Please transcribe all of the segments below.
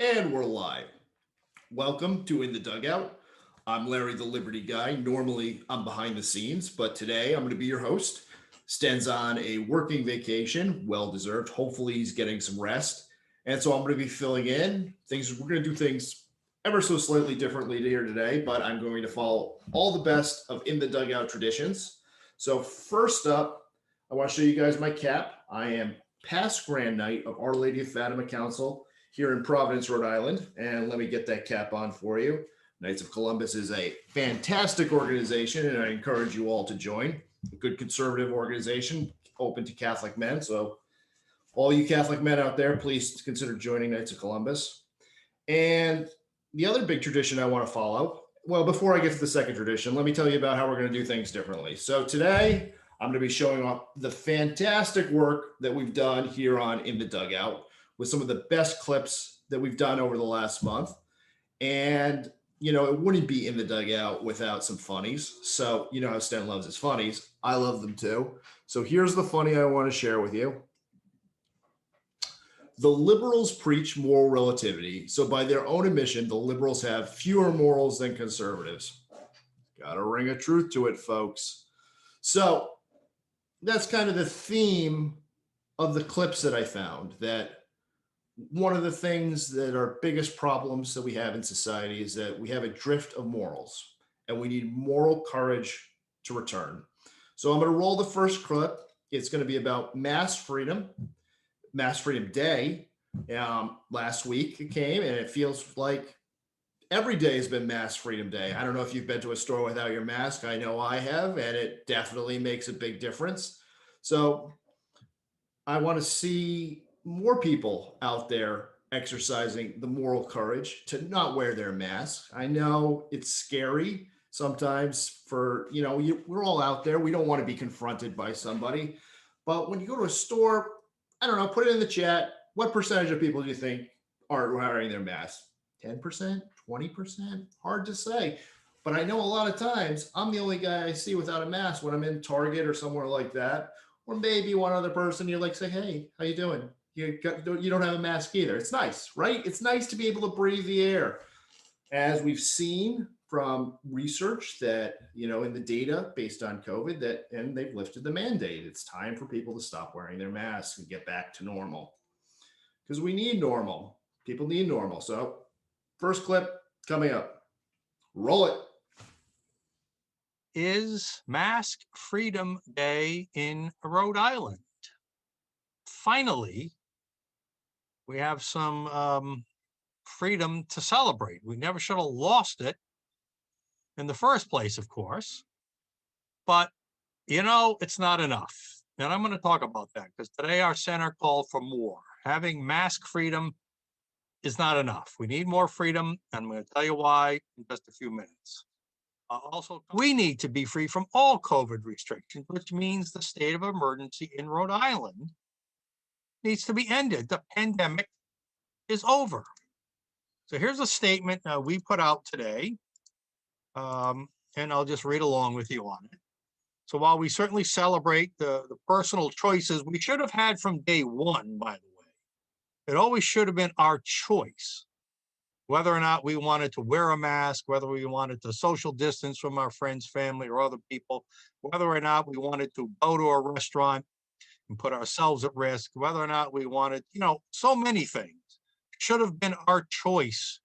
And we're live. Welcome to In the Dugout. I'm Larry the Liberty Guy. Normally, I'm behind the scenes, but today I'm going to be your host. Sten's on a working vacation, well deserved. Hopefully, he's getting some rest. And so I'm going to be filling in things. We're going to do things ever so slightly differently here today, but I'm going to follow all the best of In the Dugout traditions. So, first up, I want to show you guys my cap. I am past Grand Knight of Our Lady of Fatima Council here in Providence, Rhode Island. And let me get that cap on for you. Knights of Columbus is a fantastic organization, and I encourage you all to join. A good conservative organization, open to Catholic men. So, all you Catholic men out there, please consider joining Knights of Columbus. And the other big tradition I want to follow, well, before I get to the second tradition, let me tell you about how we're going to do things differently. So, today, I'm going to be showing off the fantastic work that we've done here on In the Dugout with some of the best clips that we've done over the last month. And, it wouldn't be In the Dugout without some funnies. So, you know how Sten loves his funnies. I love them too. So, here's the funny I want to share with you. The liberals preach moral relativity. So, by their own admission, the liberals have fewer morals than conservatives. Got a ring of truth to it, folks. So, that's kind of the theme of the clips that I found, that one of the things that are biggest problems that we have in society is that we have a drift of morals and we need moral courage to return. So I'm going to roll the first clip. It's going to be about Mass Freedom Day. Last week it came, and it feels like every day has been Mass Freedom Day. I don't know if you've been to a store without your mask. I know I have, and it definitely makes a big difference. So I want to see more people out there exercising the moral courage to not wear their mask. I know it's scary sometimes we're all out there. We don't want to be confronted by somebody. But when you go to a store, I don't know, put it in the chat. What percentage of people do you think aren't wearing their mask? 10%, 20%? Hard to say. But I know a lot of times I'm the only guy I see without a mask when I'm in Target or somewhere like that. Or maybe one other person, you're like, say, hey, how you doing? You don't have a mask either. It's nice, right? It's nice to be able to breathe the air. As we've seen from research that, in the data based on COVID, and they've lifted the mandate. It's time for people to stop wearing their masks and get back to normal. Because we need normal. People need normal. So, first clip coming up. Roll it. Is Mask Freedom Day in Rhode Island. Finally, we have some freedom to celebrate. We never should have lost it in the first place, of course. But, it's not enough. And I'm going to talk about that because today our center called for more. Having mask freedom is not enough. We need more freedom, and I'm going to tell you why in just a few minutes. Also, we need to be free from all COVID restrictions, which means the state of emergency in Rhode Island needs to be ended. The pandemic is over. So here's a statement we put out today, and I'll just read along with you on it. So while we certainly celebrate the personal choices we should have had from day one, by the way, it always should have been our choice whether or not we wanted to wear a mask, whether we wanted to social distance from our friends, family, or other people, whether or not we wanted to go to a restaurant and put ourselves at risk, whether or not we wanted, so many things should have been our choice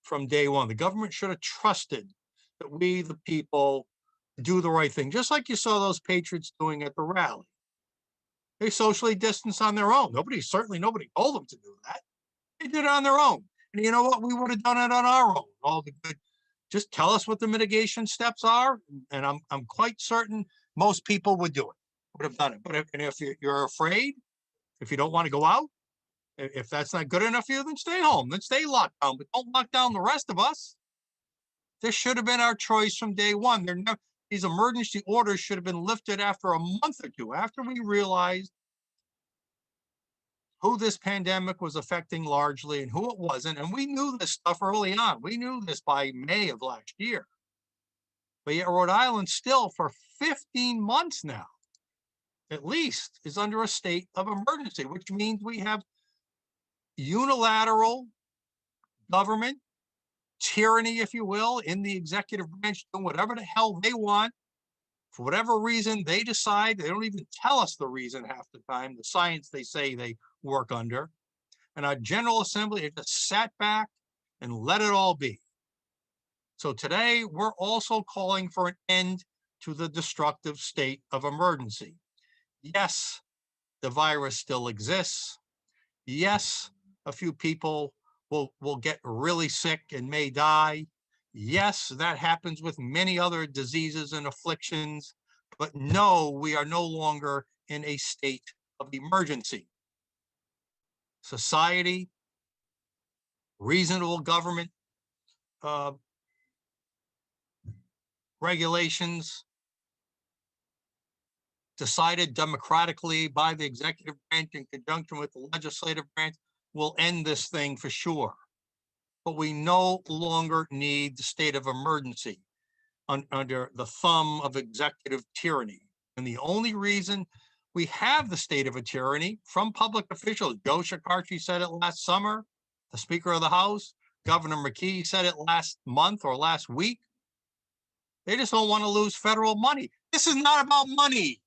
from day one. The government should have trusted that we, the people, do the right thing, just like you saw those patriots doing at the rally. They socially distanced on their own. Nobody told them to do that. They did it on their own. And you know what? We would have done it on our own. All the good. Just tell us what the mitigation steps are, and I'm quite certain most people would do it. Would have done it. But if you're afraid, if you don't want to go out, if that's not good enough for you, then stay home. Then stay locked down. But don't lock down the rest of us. This should have been our choice from day one. These emergency orders should have been lifted after a month or two, after we realized who this pandemic was affecting largely and who it wasn't. And we knew this stuff early on. We knew this by May of last year. But yet Rhode Island still for 15 months now, at least, is under a state of emergency, which means we have unilateral government, tyranny, if you will, in the executive branch, doing whatever the hell they want. For whatever reason, they decide, they don't even tell us the reason half the time, the science they say they work under. And our General Assembly has just sat back and let it all be. So today, we're also calling for an end to the destructive state of emergency. Yes, the virus still exists. Yes, a few people will get really sick and may die. Yes, that happens with many other diseases and afflictions. But no, we are no longer in a state of emergency. Society, reasonable government regulations decided democratically by the executive branch in conjunction with the legislative branch will end this thing for sure. But we no longer need the state of emergency under the thumb of executive tyranny. And the only reason we have the state of a tyranny from public officials, Joe Shekarchi said it last summer, the Speaker of the House, Governor McKee said it last month or last week. They just don't want to lose federal money. This is not about money.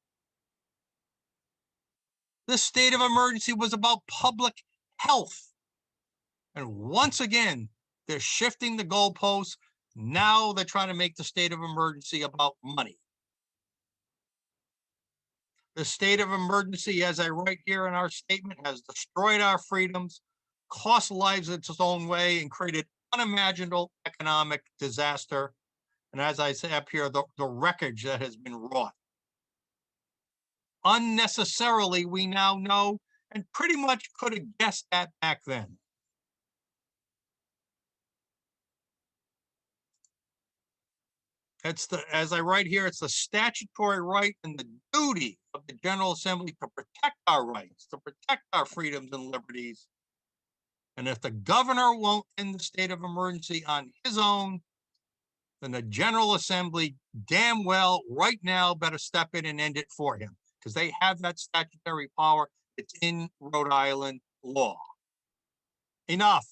This state of emergency was about public health. And once again, they're shifting the goalposts. Now they're trying to make the state of emergency about money. The state of emergency, as I write here in our statement, has destroyed our freedoms, cost lives its own way, and created unimaginable economic disaster. And as I say up here, the wreckage that has been wrought. Unnecessarily, we now know, and pretty much could have guessed that back then. It's as I write here, it's the statutory right and the duty of the General Assembly to protect our rights, to protect our freedoms and liberties. And if the governor won't end the state of emergency on his own, then the General Assembly damn well right now better step in and end it for him, because they have that statutory power. It's in Rhode Island law. Enough.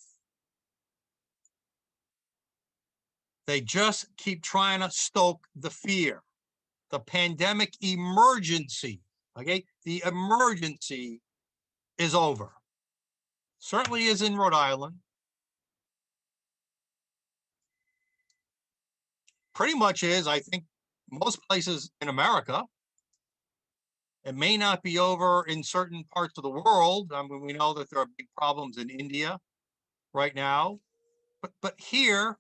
They just keep trying to stoke the fear, the pandemic emergency. Okay, the emergency is over. Certainly is in Rhode Island. Pretty much is, I think, most places in America. It may not be over in certain parts of the world. I mean, we know that there are big problems in India right now, but here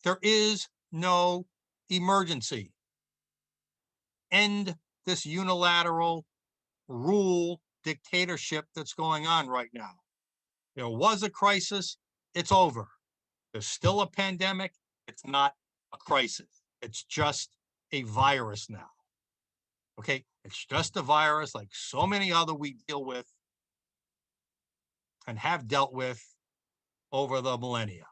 there is no emergency. End this unilateral rule dictatorship that's going on right now. There was a crisis, it's over. There's still a pandemic, it's not a crisis. It's just a virus now. Okay, it's just a virus like so many other we deal with and have dealt with over the millennia.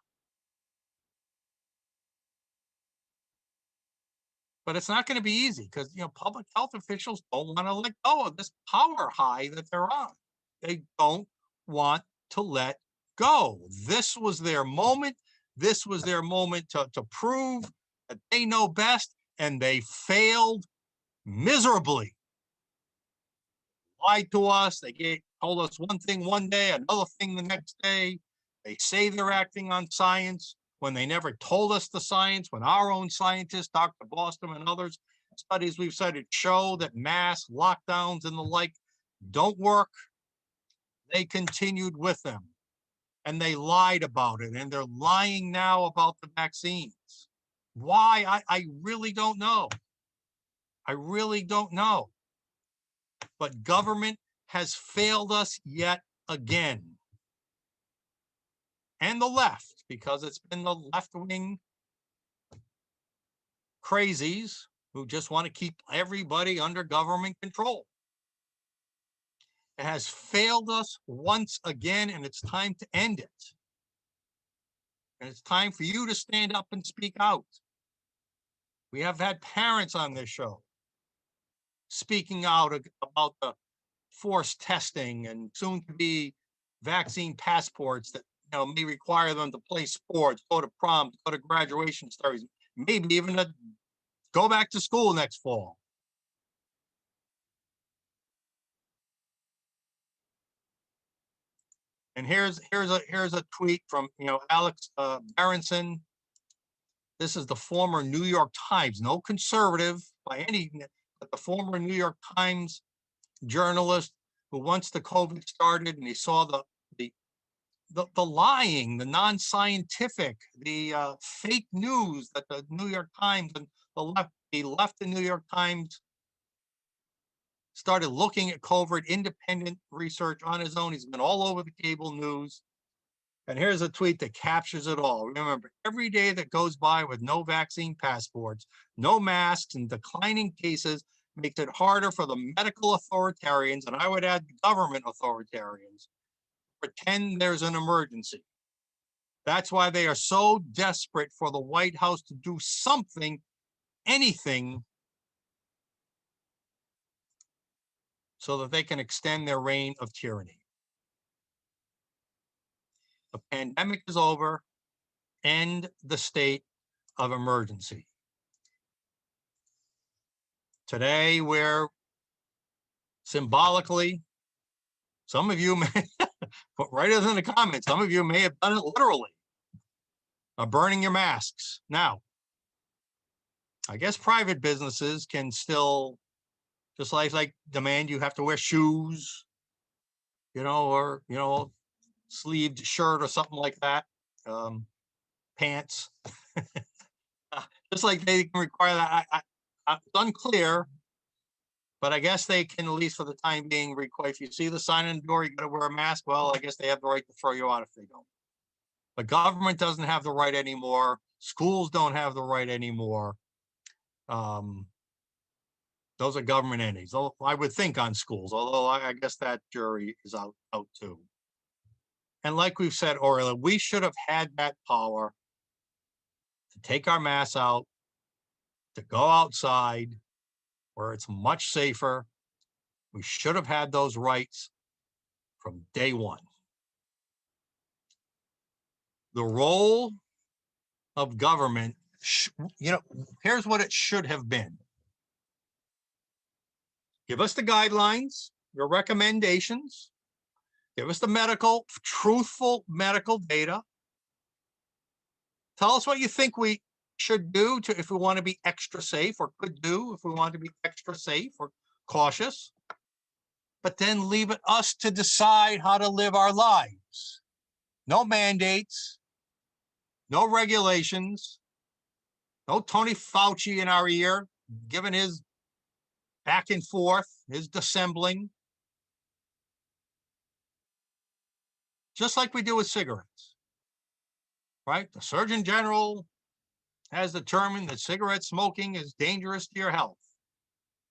But it's not going to be easy because, public health officials don't want to let go of this power high that they're on. They don't want to let go. This was their moment. This was their moment to prove that they know best, and they failed miserably. Lied to us. They told us one thing one day, another thing the next day. They say they're acting on science when they never told us the science, when our own scientists, Dr. Boston and others, studies we've cited show that mass lockdowns and the like don't work. They continued with them and they lied about it, and they're lying now about the vaccines. Why? I really don't know. I really don't know. But government has failed us yet again. And the left, because it's been the left-wing crazies who just want to keep everybody under government control. It has failed us once again, and it's time to end it. And it's time for you to stand up and speak out. We have had parents on this show speaking out about the forced testing and soon to be vaccine passports that may require them to play sports, go to prom, go to graduation studies, maybe even to go back to school next fall. And here's a tweet from Alex Berenson. This is the former New York Times, no conservative by any, but the former New York Times journalist who once the COVID started and he saw the lying, the non-scientific, the fake news that the New York Times and he left the New York Times, started looking at COVID, independent research on his own. He's been all over the cable news. And here's a tweet that captures it all. Remember, every day that goes by with no vaccine passports, no masks, and declining cases makes it harder for the medical authoritarians, and I would add government authoritarians, pretend there's an emergency. That's why they are so desperate for the White House to do something, anything, so that they can extend their reign of tyranny. The pandemic is over. End the state of emergency. Today, we're symbolically, some of you may, put right in the comments, some of you may have done it literally, burning your masks. Now, I guess private businesses can still, just like demand you have to wear shoes, or, sleeved shirt or something like that, pants. Just like they can require that. It's unclear, but I guess they can, at least for the time being, require, if you see the sign on the door, you got to wear a mask. Well, I guess they have the right to throw you out if they don't. The government doesn't have the right anymore. Schools don't have the right anymore. Those are government entities. I would think on schools, although I guess that jury is out too. And like we've said earlier, we should have had that power to take our masks out, to go outside where it's much safer. We should have had those rights from day one. The role of government, here's what it should have been. Give us the guidelines, your recommendations, give us the truthful medical data. Tell us what you think we should do if we want to be extra safe, or could do if we want to be extra safe or cautious. But then leave it us to decide how to live our lives. No mandates, no regulations, no Tony Fauci in our ear, giving his back and forth, his dissembling. Just like we do with cigarettes, right? The Surgeon General has determined that cigarette smoking is dangerous to your health.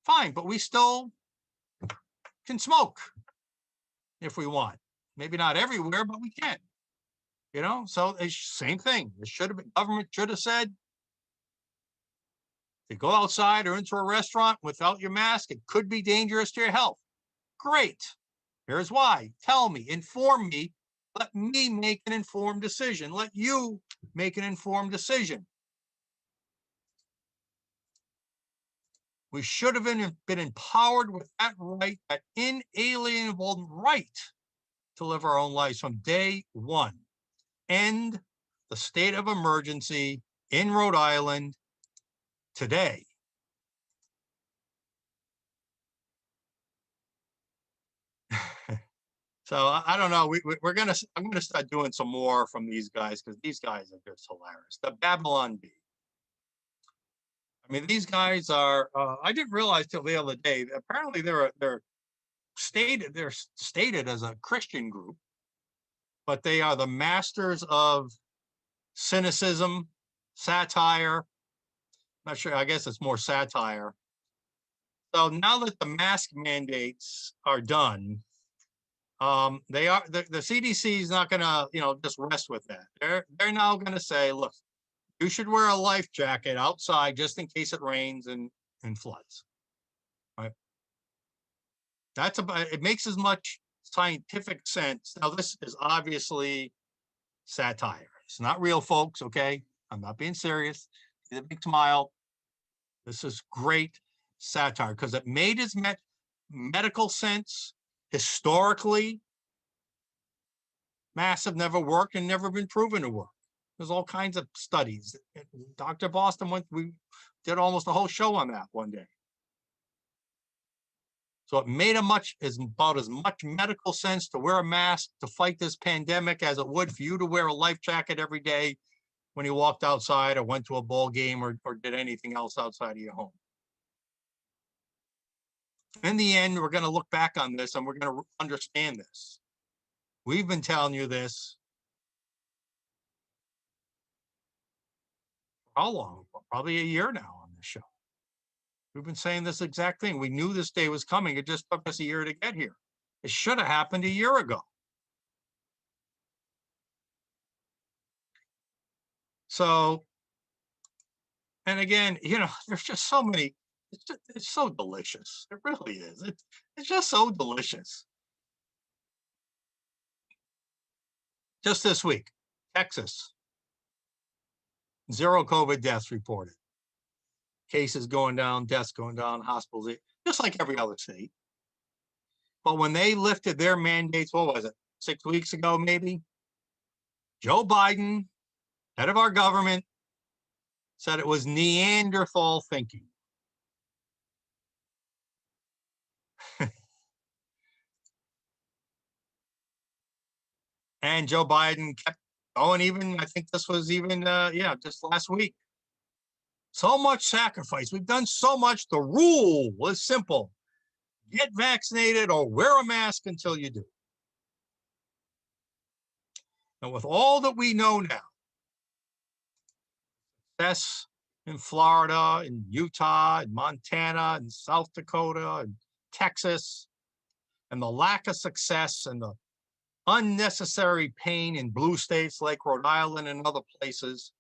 Fine, but we still can smoke if we want. Maybe not everywhere, but we can. So it's same thing. Government should have said, if you go outside or into a restaurant without your mask, it could be dangerous to your health. Great. Here's why. Tell me, inform me, let me make an informed decision. Let you make an informed decision. We should have been empowered with that right, that inalienable right to live our own lives from day one. End the state of emergency in Rhode Island today. So I don't know. I'm gonna start doing some more from these guys, because these guys are just hilarious. The Babylon Bee. I mean, these guys are. I didn't realize till the other day. Apparently, they're stated as a Christian group, but they are the masters of cynicism, satire. I'm not sure. I guess it's more satire. So now that the mask mandates are done, the CDC is not going to just rest with that. They're now going to say, look, you should wear a life jacket outside just in case it rains and floods. Right? It makes as much scientific sense. Now, this is obviously satire. It's not real, folks, okay? I'm not being serious. Get a big smile. This is great satire because it made its medical sense. Historically, masks have never worked and never been proven to work. There's all kinds of studies. Dr. Boston we did almost a whole show on that one day. So it made about as much medical sense to wear a mask to fight this pandemic as it would for you to wear a life jacket every day when you walked outside or went to a ball game or did anything else outside of your home. In the end, we're going to look back on this and we're going to understand this. We've been telling you this for how long? Probably a year now on this show. We've been saying this exact thing. We knew this day was coming. It just took us a year to get here. It should have happened a year ago. So, and again, you know, there's just so many. It's so delicious. It really is. It's just so delicious. Just this week, Texas, 0 COVID deaths reported. Cases going down, deaths going down, hospitals, just like every other state. But when they lifted their mandates, what was it, 6 weeks ago, maybe? Joe Biden, head of our government, said it was Neanderthal thinking. And Joe Biden kept going, even, I think this was even, just last week. So much sacrifice. We've done so much. The rule was simple. Get vaccinated or wear a mask until you do. And with all that we know now, success in Florida, in Utah, in Montana, in South Dakota, and Texas, and the lack of success and the unnecessary pain in blue states like Rhode Island and other places,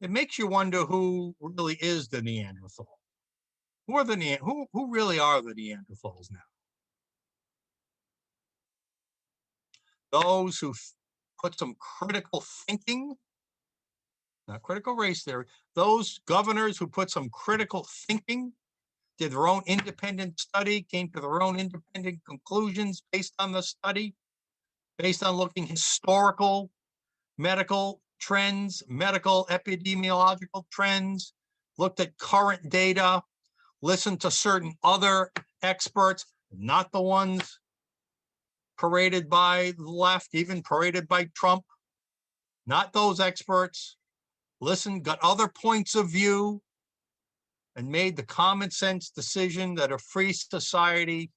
it makes you wonder who really is the Neanderthal. Who are who really are the Neanderthals now? Those who put some critical thinking, not critical race theory, those governors who put some critical thinking, did their own independent study, came to their own independent conclusions based on the study, based on looking historical medical trends, medical epidemiological trends, looked at current data, listened to certain other experts, not the ones paraded by the left, even paraded by Trump, not those experts, listened, got other points of view, and made the common sense decision that a free society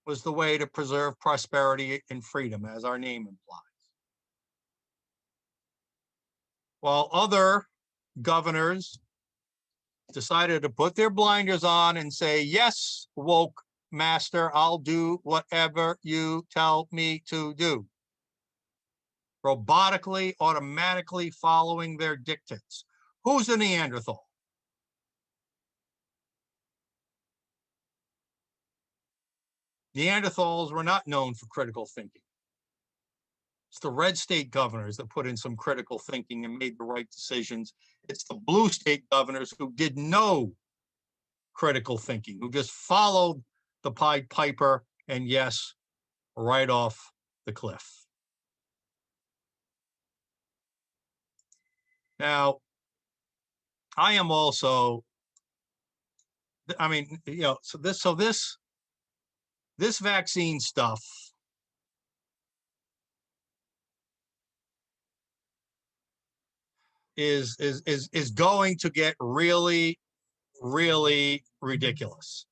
was the way to preserve prosperity and freedom, as our name implies. While other governors decided to put their blinders on and say, yes, woke master, I'll do whatever you tell me to do. Robotically, automatically following their dictates. Who's a Neanderthal? Neanderthals were not known for critical thinking. It's the red state governors that put in some critical thinking and made the right decisions. It's the blue state governors who did no critical thinking, who just followed the Pied Piper and, yes, right off the cliff. Now, I am also, I mean, you know, so this vaccine stuff is going to get really, really ridiculous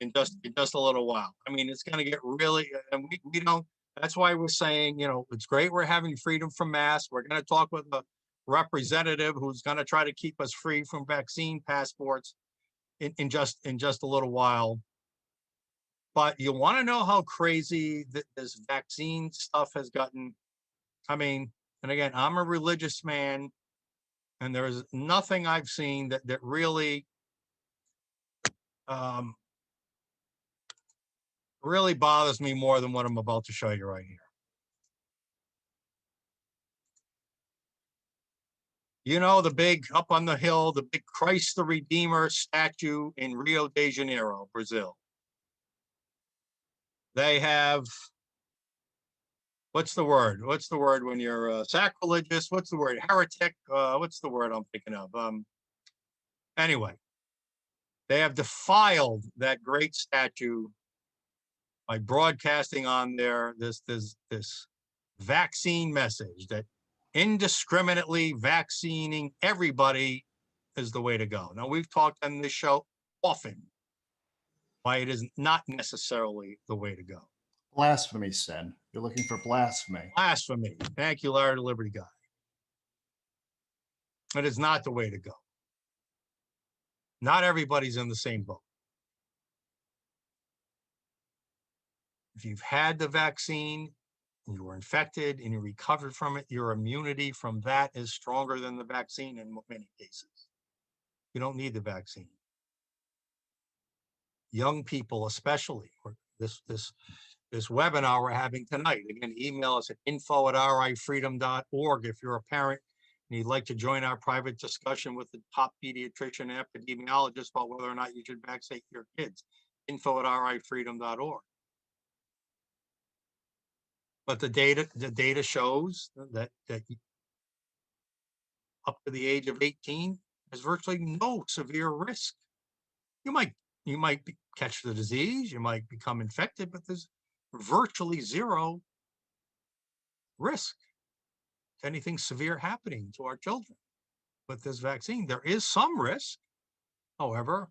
in just a little while. I mean, it's going to get really, and we don't. That's why we're saying, you know, it's great we're having freedom from masks. We're going to talk with a representative who's going to try to keep us free from vaccine passports in just a little while. But you want to know how crazy this vaccine stuff has gotten? I mean, and again, I'm a religious man, and there's nothing I've seen that really really bothers me more than what I'm about to show you right here. You know, the big up on the hill, the big Christ the Redeemer statue in Rio de Janeiro, Brazil. They have, what's the word? What's the word when you're sacrilegious? What's the word? Heretic? What's the word I'm thinking of? Anyway, they have defiled that great statue by broadcasting on there this vaccine message that indiscriminately vaccinating everybody is the way to go. Now, we've talked on this show often why it is not necessarily the way to go. Blasphemy, Sten. You're looking for blasphemy. Blasphemy. Thank you, Larry, the Liberty Guy. It is not the way to go. Not everybody's in the same boat. If you've had the vaccine, you were infected and you recovered from it, your immunity from that is stronger than the vaccine in many cases. You don't need the vaccine. Young people, especially, or this webinar we're having tonight. Again, email us at info@rifreedom.org if you're a parent and you'd like to join our private discussion with the top pediatrician and epidemiologist about whether or not you should vaccinate your kids. info@rifreedom.org. But the data shows that up to the age of 18, there's virtually no severe risk. You might catch the disease, you might become infected, but there's virtually zero risk to anything severe happening to our children with this vaccine. There is some risk, however,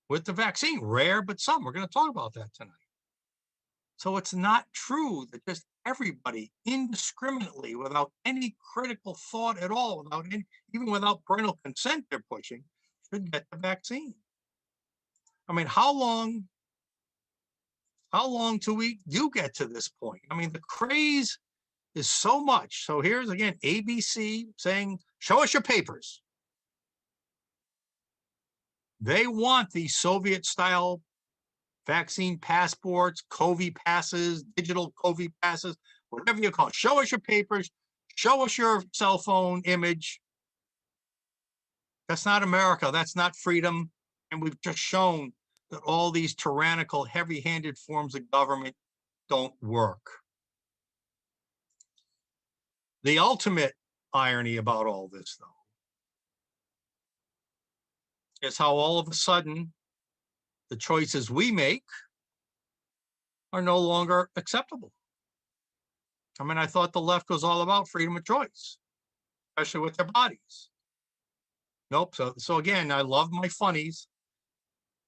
with the vaccine, rare, but some. We're going to talk about that tonight. So it's not true that just everybody indiscriminately, without any critical thought at all, even without parental consent, they're pushing, should get the vaccine. I mean, how long till we do get to this point? I mean, the craze is so much. So here's again, ABC saying, show us your papers. They want the Soviet style vaccine passports, COVID passes, digital COVID passes, whatever you call it. Show us your papers, show us your cell phone image. That's not America. That's not freedom. And we've just shown that all these tyrannical, heavy-handed forms of government don't work. The ultimate irony about all this, though, is how all of a sudden the choices we make are no longer acceptable. I mean, I thought the left was all about freedom of choice, especially with their bodies. Nope. So again, I love my funnies.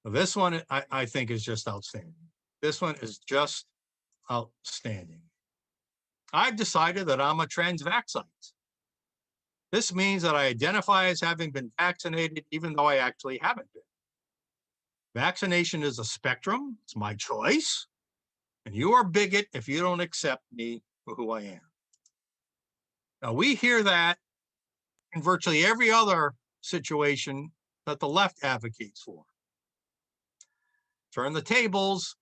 This one, I think, is just outstanding. This one is just outstanding. I've decided that I'm a transvaccite. This means that I identify as having been vaccinated, even though I actually haven't been. Vaccination is a spectrum. It's my choice. And you are a bigot if you don't accept me for who I am. Now, we hear that in virtually every other situation that the left advocates for. Turn the tables.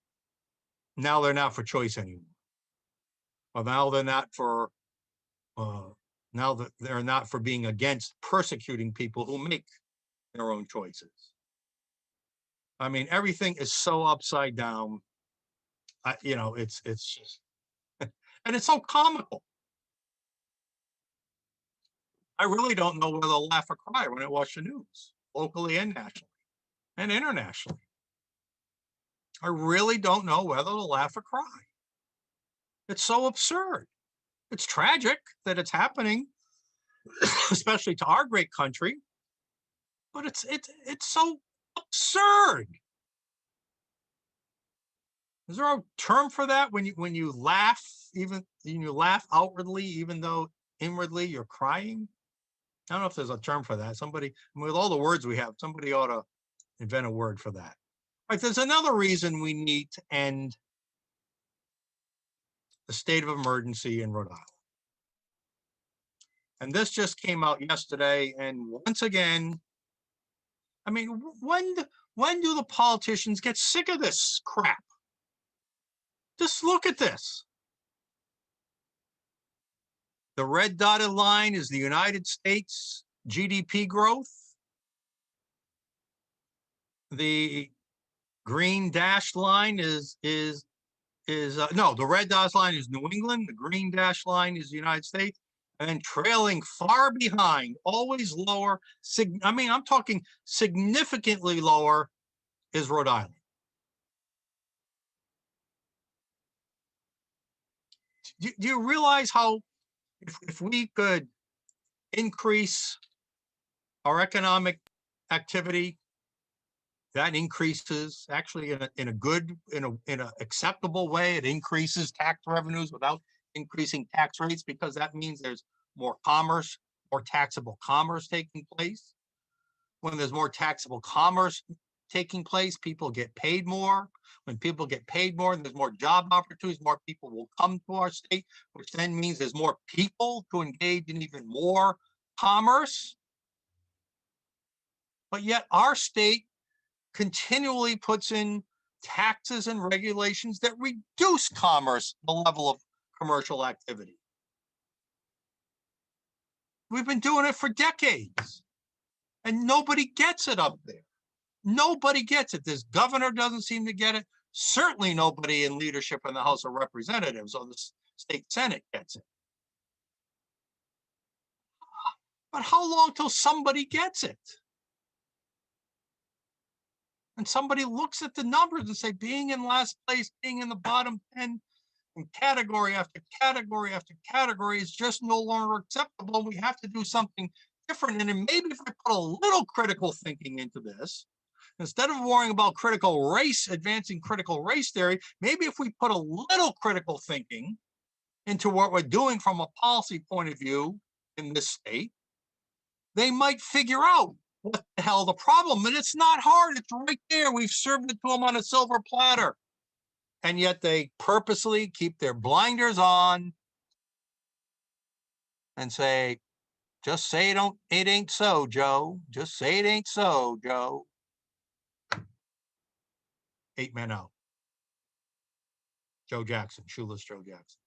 Now they're not for choice anymore. Well, now they're not for being against persecuting people who make their own choices. I mean, everything is so upside down. It's just, and it's so comical. I really don't know whether to laugh or cry when I watch the news, locally and nationally and internationally. I really don't know whether to laugh or cry. It's so absurd. It's tragic that it's happening, especially to our great country, but it's so absurd. Is there a term for that when you laugh, even when you laugh outwardly, even though inwardly you're crying? I don't know if there's a term for that. Somebody, with all the words we have, somebody ought to invent a word for that. Right, there's another reason we need to end the state of emergency in Rhode Island. And this just came out yesterday. And once again, I mean, when do the politicians get sick of this crap? Just look at this. The red dotted line is the United States. GDP growth. The green dashed line is no, the red dashed line is New England. The green dashed line is the United States. And then trailing far behind, always lower. I'm talking significantly lower is Rhode Island. Do you realize how if we could increase our economic activity, that increases actually in a acceptable way. It increases tax revenues without increasing tax rates, because that means there's more commerce, more taxable commerce taking place. When there's more taxable commerce taking place, people get paid more. When people get paid more, there's more job opportunities, more people will come to our state, which then means there's more people to engage in even more commerce. But yet our state continually puts in taxes and regulations that reduce commerce, the level of commercial activity. We've been doing it for decades, and nobody gets it up there. Nobody gets it. This governor doesn't seem to get it. Certainly nobody in leadership in the House of Representatives or the state Senate gets it. But how long till somebody gets it? And somebody looks at the numbers and say, being in last place, being in the bottom 10 in category after category after category is just no longer acceptable. We have to do something different. And then maybe if I put a little critical thinking into this, instead of worrying about critical race, advancing critical race theory, maybe if we put a little critical thinking into what we're doing from a policy point of view in this state, they might figure out what the hell the problem. And it's not hard. It's right there. We've served it to them on a silver platter. And yet they purposely keep their blinders on and say, just say it ain't so, Joe. Just say it ain't so, Joe. 8 men out. Joe Jackson, shoeless Joe Jackson.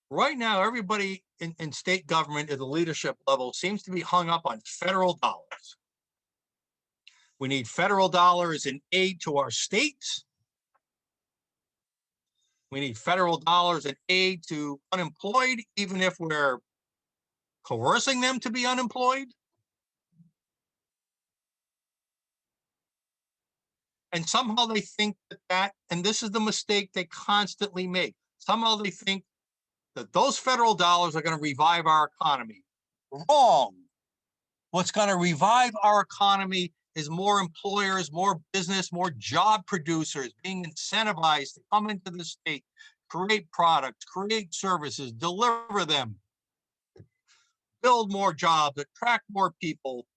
Right now, everybody in state government at the leadership level seems to be hung up on federal dollars. We need federal dollars in aid to our states. We need federal dollars in aid to unemployed, even if we're coercing them to be unemployed. And somehow they think that, and this is the mistake they constantly make, somehow they think that those federal dollars are going to revive our economy. Wrong. What's going to revive our economy is more employers, more business, more job producers being incentivized to come into the state, create products, create services, deliver them, build more jobs, attract more people,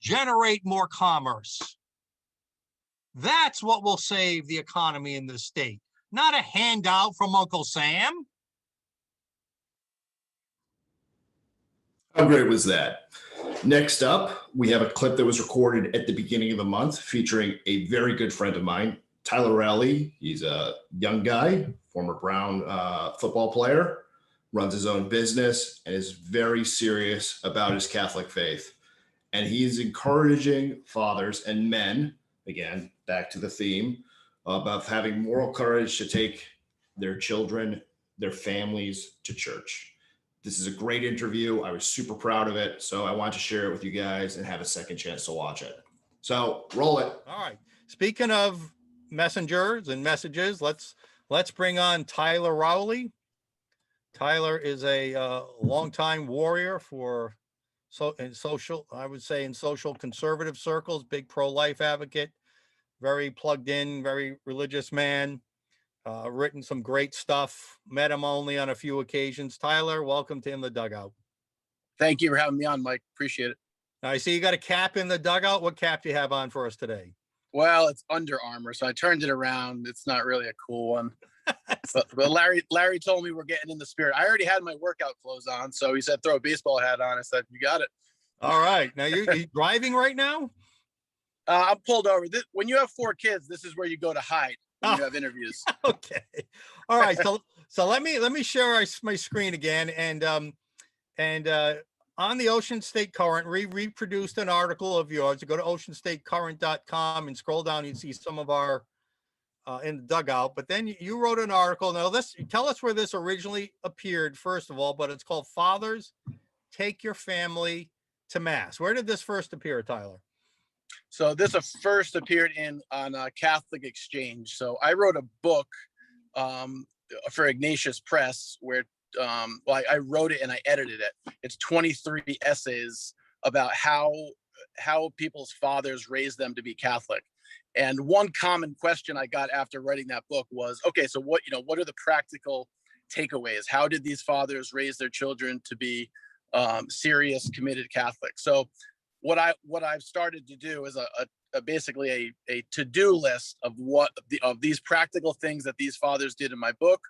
generate more commerce. That's what will save the economy in this state, not a handout from Uncle Sam. How great was that? Next up, we have a clip that was recorded at the beginning of the month featuring a very good friend of mine, Tyler Rowley. He's a young guy, former Brown football player, runs his own business, and is very serious about his Catholic faith. And he's encouraging fathers and men, again, back to the theme, about having moral courage to take their children, their families to church. This is a great interview. I was super proud of it. So I want to share it with you guys and have a second chance to watch it. So roll it. All right. Speaking of messengers and messages, let's bring on Tyler Rowley. Tyler is a longtime warrior for in social conservative circles, big pro-life advocate, very plugged in, very religious man. Written some great stuff, met him only on a few occasions. Tyler, welcome to In the Dugout. Thank you for having me on, Mike. Appreciate it. I see you got a cap in the dugout. What cap do you have on for us today? Well, it's Under Armour, so I turned it around. It's not really a cool one. but Larry told me we're getting in the spirit. I already had my workout clothes on, so he said throw a baseball hat on. I said, you got it. All right. Now you're driving right now? I'm pulled over. When you have 4 kids, this is where you go to hide. You have interviews. Okay. All right. So let me share my screen again. And And on the Ocean State Current, we reproduced an article of yours. You go to oceanstatecurrent.com and scroll down, you see some of our in the dugout. But then you wrote an article. Now, tell us where this originally appeared, first of all, but it's called Fathers Take Your Family to Mass. Where did this first appear, Tyler? So this first appeared on Catholic Exchange. So I wrote a book for Ignatius Press where I wrote it and I edited it. It's 23 essays about how people's fathers raised them to be Catholic. And one common question I got after writing that book was, okay, so what are the practical takeaways? How did these fathers raise their children to be serious, committed Catholics? So what I've started to do is basically a to-do list of of these practical things that these fathers did in my book.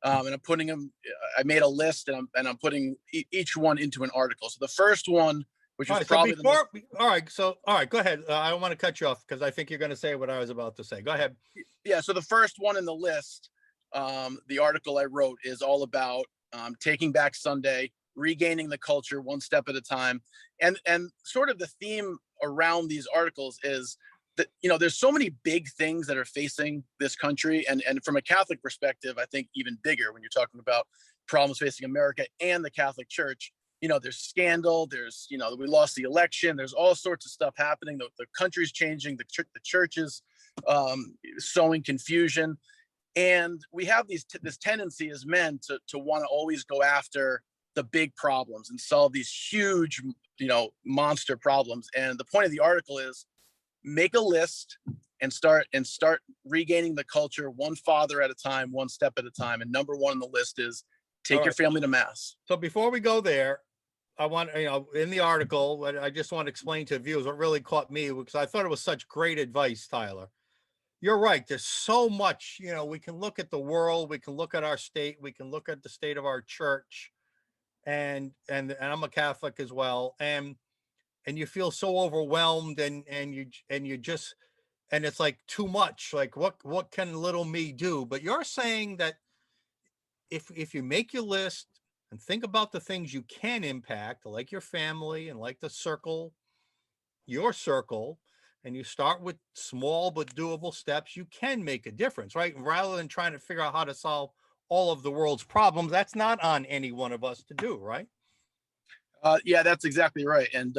And I'm putting them, I made a list and I'm putting each one into an article. So the first one, which was probably all right, go ahead. I don't want to cut you off because I think you're going to say what I was about to say. Go ahead. Yeah. So the first one in the list, the article I wrote is all about taking back Sunday, regaining the culture one step at a time. And sort of the theme around these articles is that, there's so many big things that are facing this country. And from a Catholic perspective, I think even bigger when you're talking about problems facing America and the Catholic Church. There's scandal, there's, we lost the election, there's all sorts of stuff happening. The country's changing, the church is sowing confusion. And we have this tendency as men to want to always go after the big problems and solve these huge, monster problems. And the point of the article is make a list and start regaining the culture one father at a time, one step at a time. And number one on the list is take your family to mass. So before we go there, I want, in the article, I just want to explain to viewers what really caught me, because I thought it was such great advice, Tyler. You're right. There's so much, we can look at the world, we can look at our state, we can look at the state of our church, and I'm a Catholic as well. And you feel so overwhelmed and it's like too much, like what can little me do? But you're saying that if you make your list and think about the things you can impact, like your family and like your circle, and you start with small but doable steps, you can make a difference, right? Rather than trying to figure out how to solve all of the world's problems, that's not on any one of us to do, right? Yeah, that's exactly right. And,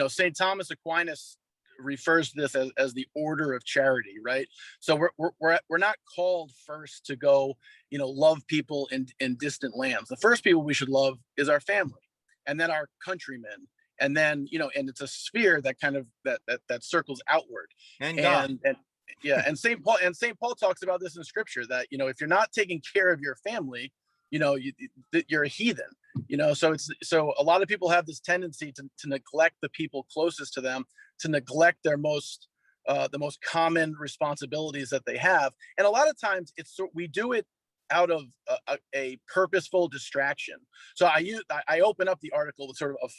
St. Thomas Aquinas refers to this as the order of charity, right? So we're not called first to go, love people in distant lands. The first people we should love is our family, and then our countrymen, and then and it's a sphere that kind of that circles outward. And God. And St. Paul talks about this in Scripture, that if you're not taking care of your family, you're a heathen. So a lot of people have this tendency to neglect the people closest to them, to neglect their the most common responsibilities that they have. And a lot of times we do it out of a purposeful distraction. So I open up the article with sort of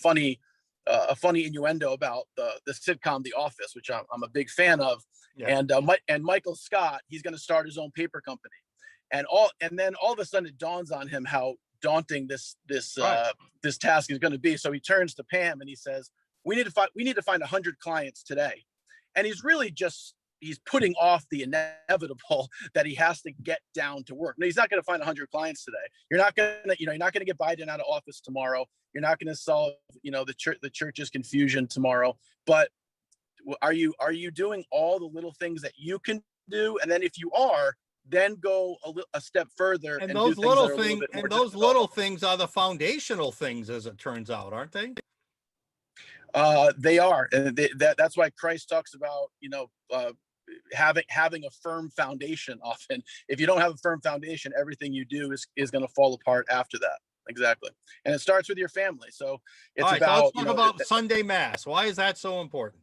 a funny innuendo about the sitcom The Office, which I'm a big fan of. Yeah. And Michael Scott, he's going to start his own paper company. And then all of a sudden it dawns on him how daunting this task is going to be. So he turns to Pam and he says, we need to find 100 clients today. And he's really he's putting off the inevitable that he has to get down to work. No, he's not going to find 100 clients today. You're not going to get Biden out of office tomorrow. You're not going to solve, the church's confusion tomorrow. But are you doing all the little things that you can do? And then if you are, then go a step further. And those little things are the foundational things, as it turns out, aren't they? They are, and that's why Christ talks about having a firm foundation. Often, if you don't have a firm foundation, everything you do is going to fall apart after that. Exactly, and it starts with your family. So it's right, about. So let's talk about Sunday Mass. Why is that so important?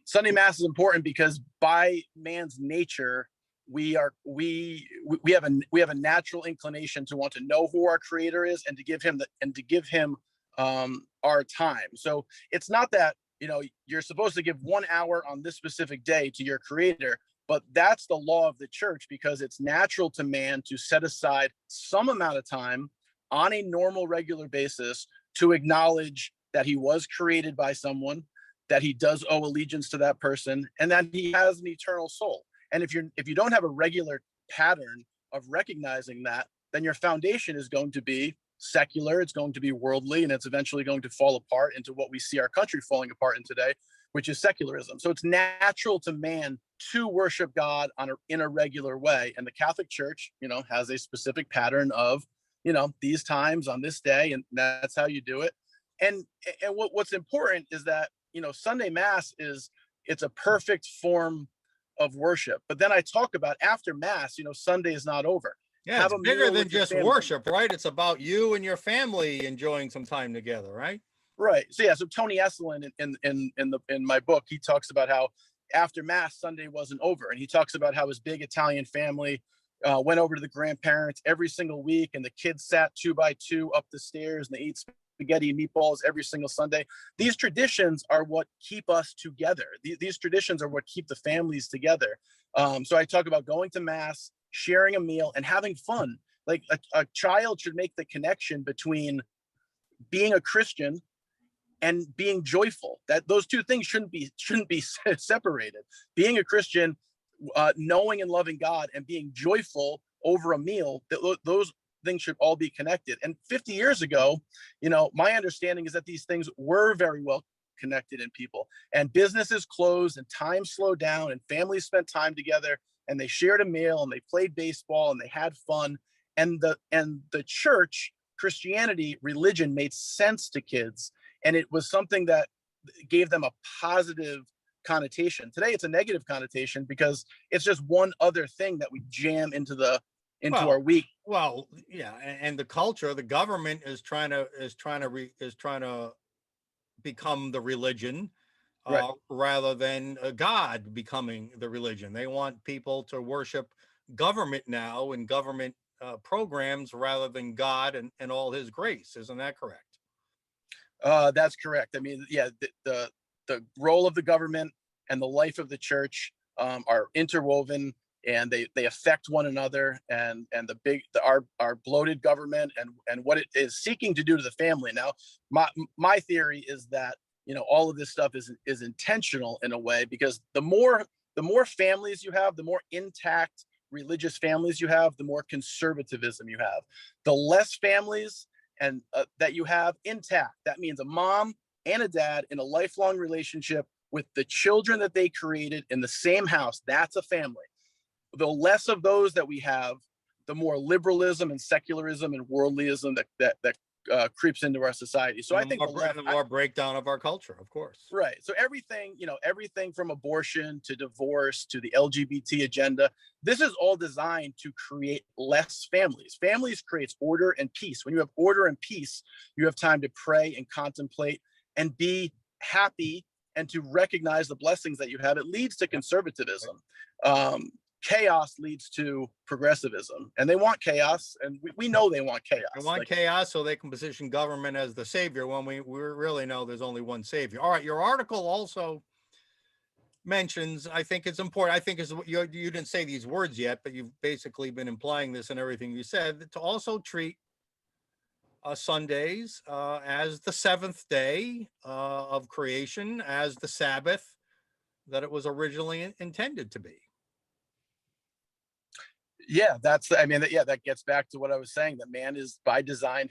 Sunday Mass is important because by man's nature, we have a natural inclination to want to know who our Creator is and to give him our time. So it's not that you're supposed to give 1 hour on this specific day to your Creator, but that's the law of the church, because it's natural to man to set aside some amount of time on a normal, regular basis to acknowledge that he was created by someone, that he does owe allegiance to that person, and that he has an eternal soul. And if you don't have a regular pattern of recognizing that, then your foundation is going to be secular, it's going to be worldly, and it's eventually going to fall apart into what we see our country falling apart in today, which is secularism. So it's natural to man to worship God in a regular way. And the Catholic Church, has a specific pattern of, these times on this day, and that's how you do it. And what's important is that, Sunday Mass it's a perfect form of worship. But then I talk about after Mass, Sunday is not over. Yeah, it's bigger than just worship, right? It's about you and your family enjoying some time together, right? Right. So Tony Esolen in my book, he talks about how after Mass Sunday wasn't over, and he talks about how his big Italian family went over to the grandparents every single week, and the kids sat 2 by 2 up the stairs, and they ate spaghetti and meatballs every single Sunday. These traditions are what keep us together. These traditions are what keep the families together. So I talk about going to Mass, sharing a meal, and having fun. Like a child should make the connection between being a Christian and being joyful. That those two things shouldn't be separated. Being a Christian, knowing and loving God, and being joyful over a meal, those things should all be connected. And 50 years ago, my understanding is that these things were very well connected in people, and businesses closed and time slowed down, and families spent time together, and they shared a meal, and they played baseball, and they had fun. And the church, Christianity, religion made sense to kids, and it was something that gave them a positive connotation. Today it's a negative connotation because it's just one other thing that we jam into our week. Well, yeah, and the culture, the government is trying to become the religion, Right. rather than God becoming the religion. They want people to worship government now and government programs rather than God and all his grace. Isn't that correct? That's correct. I mean, yeah, the role of the government and the life of the church are interwoven, and they affect one another. And our bloated government and what it is seeking to do to the family. Now, my theory is that all of this stuff is intentional in a way, because the more families you have, the more intact religious families you have, the more conservatism you have. The less families and that you have intact, that means a mom and a dad in a lifelong relationship with the children that they created in the same house, that's a family. The less of those that we have, the more liberalism and secularism and worldlyism that creeps into our society. So I think the more breakdown of our culture, of course. Right. So everything from abortion to divorce to the LGBT agenda, this is all designed to create less families. Families creates order and peace. When you have order and peace, you have time to pray and contemplate and be happy and to recognize the blessings that you have. It leads to conservatism. Chaos leads to progressivism, and they want chaos, and we know they want chaos. They want chaos so they can position government as the savior when we really know there's only one savior. All right, your article also mentions, I think it's important, I think you didn't say these words yet, but you've basically been implying this in everything you said, to also treat Sundays as the seventh day of creation, as the Sabbath that it was originally intended to be. Yeah, that gets back to what I was saying, that man is by design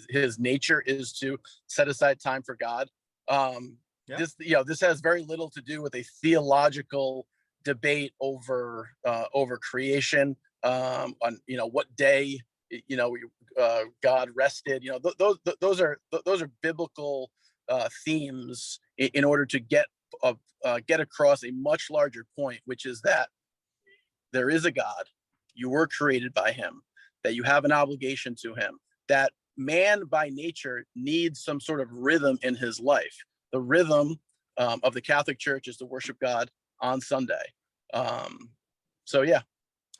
his nature is to set aside time for God. This has very little to do with a theological debate over creation, on what day God rested. Those are biblical themes in order to get across a much larger point, which is that there is a God. You were created by him, that you have an obligation to him, that man by nature needs some sort of rhythm in his life. The rhythm of the Catholic Church is to worship God on Sunday. So yeah.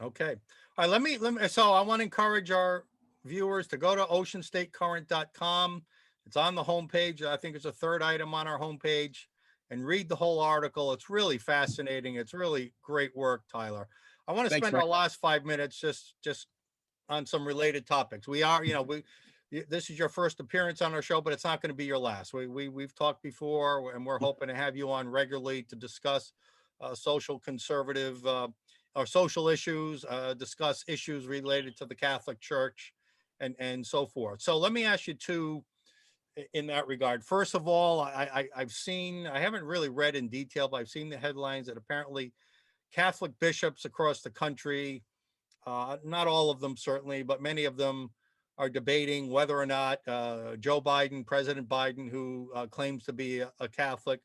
Okay. All right. Let me. So I want to encourage our viewers to go to oceanstatecurrent.com. It's on the homepage. I think it's a third item on our homepage, and read the whole article. It's really fascinating. It's really great work, Tyler. I want to spend our last 5 minutes just on some related topics. We are, this is your first appearance on our show, but it's not going to be your last. We've talked before, and we're hoping to have you on regularly to discuss social conservative or social issues, discuss issues related to the Catholic Church, and so forth. So let me ask you two in that regard. First of all, I've seen, I haven't really read in detail, but I've seen the headlines that apparently Catholic bishops across the country, not all of them certainly, but many of them are debating whether or not Joe Biden, President Biden, who claims to be a Catholic,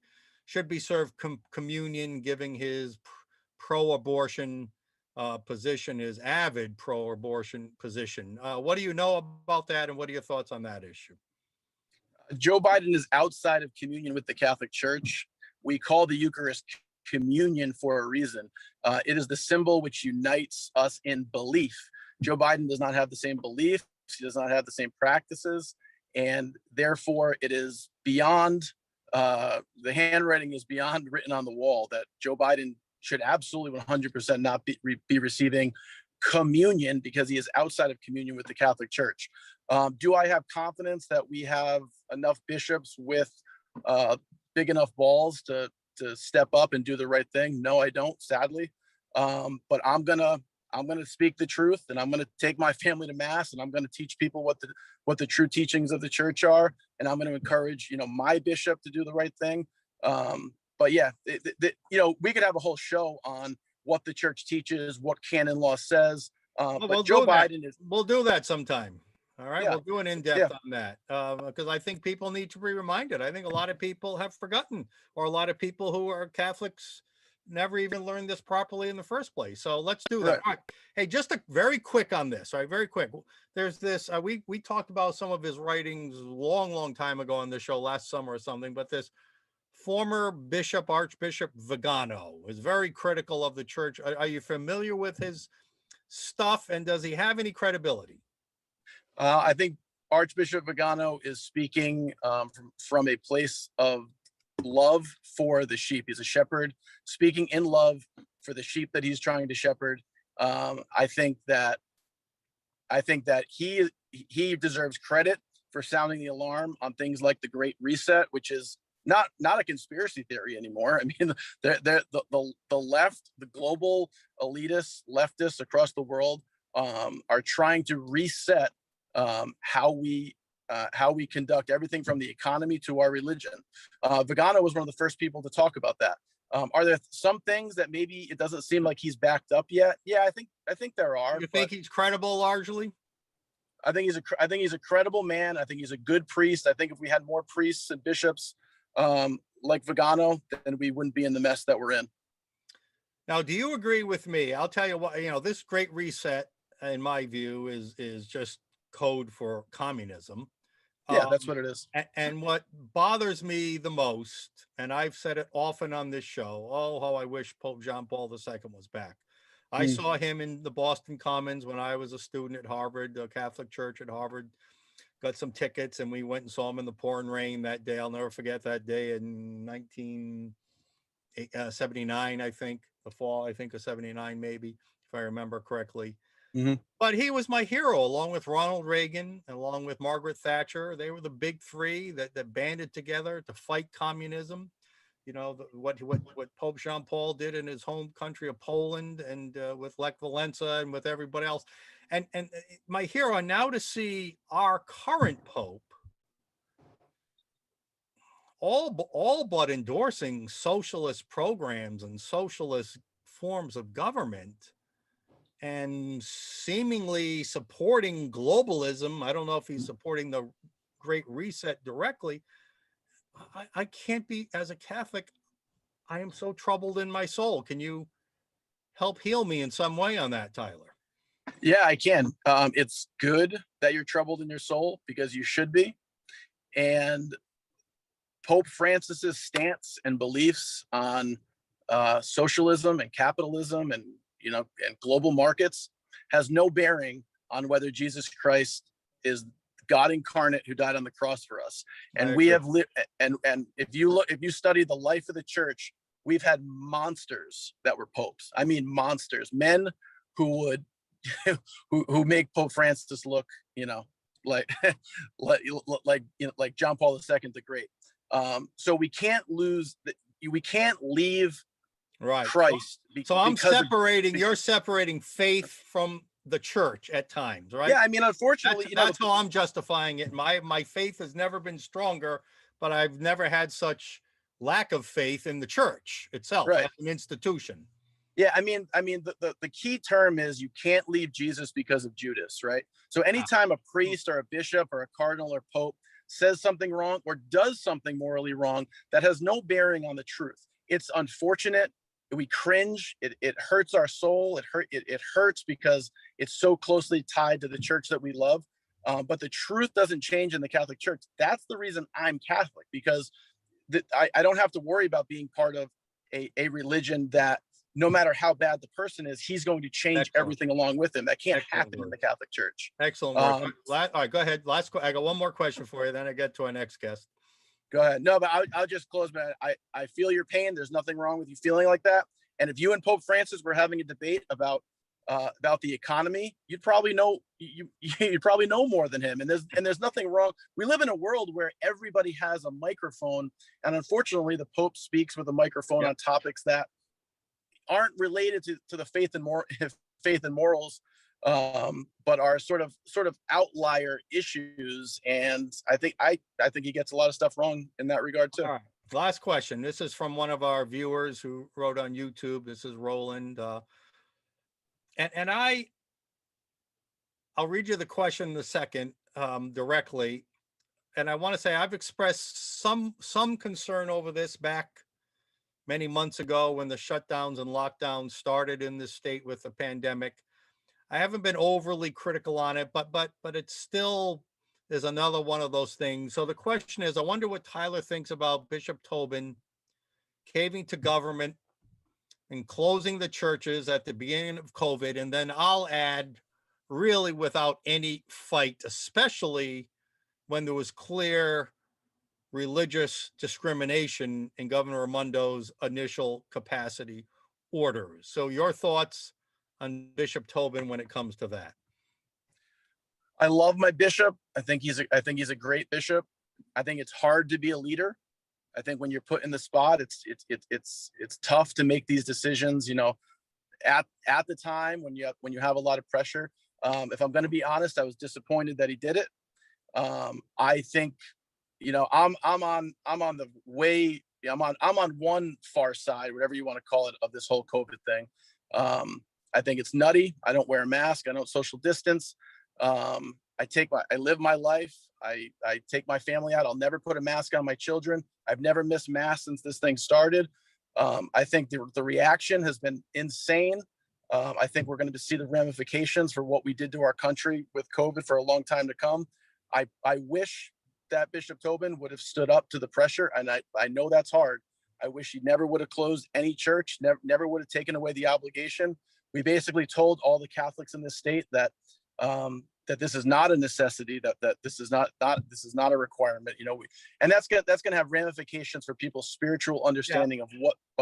should be served communion, giving his pro-abortion position, his avid pro-abortion position. What do you know about that, and what are your thoughts on that issue? Joe Biden is outside of communion with the Catholic Church. We call the Eucharist communion for a reason. It is the symbol which unites us in belief. Joe Biden does not have the same beliefs. He does not have the same practices. And therefore, it is beyond, the handwriting is beyond written on the wall that Joe Biden should absolutely 100% not be receiving communion because he is outside of communion with the Catholic Church. Do I have confidence that we have enough bishops with big enough balls to step up and do the right thing? No, I don't, sadly. But I'm gonna speak the truth, and I'm gonna take my family to mass, and I'm gonna teach people what the true teachings of the church are, and I'm gonna encourage my bishop to do the right thing. But yeah, we could have a whole show on what the church teaches, what canon law says. But Joe Biden is. We'll do that sometime. All right, Yeah. we'll do an in-depth on that because I think people need to be reminded. I think a lot of people have forgotten, or a lot of people who are Catholics never even learned this properly in the first place. So let's do that. Right. All right. Hey, just a very quick on this. All right, very quick. There's this. We talked about some of his writings long time ago on the show last summer or something. But this former bishop, Archbishop Vigano, is very critical of the church. Are you familiar with his stuff, and does he have any credibility? I think Archbishop Vigano is speaking from a place of love for the sheep. He's a shepherd speaking in love for the sheep that he's trying to shepherd. I think that he deserves credit for sounding the alarm on things like the Great Reset, which is not a conspiracy theory anymore. I mean, the left, the global elitists, leftists across the world are trying to reset how we conduct everything from the economy to our religion. Vigano was one of the first people to talk about that. Are there some things that maybe it doesn't seem like he's backed up yet? Yeah, I think there are. You think he's credible largely? I think he's a credible man. I think he's a good priest. I think if we had more priests and bishops like Vigano, then we wouldn't be in the mess that we're in. Now, do you agree with me? I'll tell you what, this Great Reset, in my view, is just code for communism. Yeah, that's what it is. And what bothers me the most, and I've said it often on this show, oh, how I wish Pope John Paul II was back. I saw him in the Boston Commons when I was a student at Harvard, the Catholic Church at Harvard. Got some tickets, and we went and saw him in the pouring rain that day. I'll never forget that day in 1979, I think, the fall, I think, of 79, maybe, if I remember correctly. Mm-hmm. But he was my hero, along with Ronald Reagan, along with Margaret Thatcher. They were the big three that banded together to fight communism. What Pope Jean Paul did in his home country of Poland, and with Lech Walesa and with everybody else. And my hero. And now to see our current Pope all but endorsing socialist programs and socialist forms of government, and seemingly supporting globalism. I don't know if he's supporting the Great Reset directly. I can't be, as a Catholic, I am so troubled in my soul. Can you help heal me in some way on that, Tyler? Yeah, I can. It's good that you're troubled in your soul, because you should be. And Pope Francis's stance and beliefs on socialism and capitalism and global markets has no bearing on whether Jesus Christ is God incarnate who died on the cross for us. And we have lived, and if you study the life of the church, we've had monsters that were popes. I mean, monsters, men who would who make Pope Francis look, like like John Paul II the Great. So we can't leave Right. Christ. So I'm because you're separating faith from the church at times, right? Yeah, I mean, unfortunately, That's how I'm justifying it. My faith has never been stronger, but I've never had such lack of faith in the church itself Right. as an institution. Yeah, I mean, the key term is you can't leave Jesus because of Judas, right? So anytime a priest or a bishop or a cardinal or pope says something wrong or does something morally wrong that has no bearing on the truth, it's unfortunate. We cringe. It hurts our soul. It hurts because it's so closely tied to the church that we love. But the truth doesn't change in the Catholic Church. That's the reason I'm Catholic, because I don't have to worry about being part of a religion that, no matter how bad the person is, he's going to change everything along with him. That can't happen in the Catholic Church. Excellent work. All right, go ahead. I got one more question for you, then I get to our next guest. Go ahead. No, but I'll just close. But I feel your pain. There's nothing wrong with you feeling like that. And if you and Pope Francis were having a debate about the economy, you'd probably know you'd probably know more than him. And there's nothing wrong. We live in a world where everybody has a microphone, and unfortunately, the Pope speaks with a microphone on topics that aren't related to the faith and morals, but are sort of outlier issues. And I think he gets a lot of stuff wrong in that regard too. All right. Last question. This is from one of our viewers who wrote on YouTube. This is Roland. And I'll read you the question in a second directly. And I want to say I've expressed some concern over this back many months ago when the shutdowns and lockdowns started in this state with the pandemic. I haven't been overly critical on it, but it's still is another one of those things. So the question is, I wonder what Tyler thinks about Bishop Tobin caving to government and closing the churches at the beginning of COVID. And then I'll add, really without any fight, especially when there was clear religious discrimination in Governor Raimondo's initial capacity orders. So your thoughts on Bishop Tobin when it comes to that? I love my bishop. I think he's a great bishop. I think it's hard to be a leader. I think when you're put in the spot, it's tough to make these decisions, at the time when you have a lot of pressure. If I'm going to be honest, I was disappointed that he did it. I think, I'm on one far side, whatever you want to call it, of this whole COVID thing. I think it's nutty. I don't wear a mask. I don't social distance. I live my life. I take my family out. I'll never put a mask on my children. I've never missed mass since this thing started. I think the reaction has been insane. I think we're going to see the ramifications for what we did to our country with COVID for a long time to come. I wish that Bishop Tobin would have stood up to the pressure, and I know that's hard. I wish he never would have closed any church, never would have taken away the obligation. We basically told all the Catholics in this state that that this is not a necessity, that this is not a requirement, and that's gonna have ramifications for people's spiritual understanding of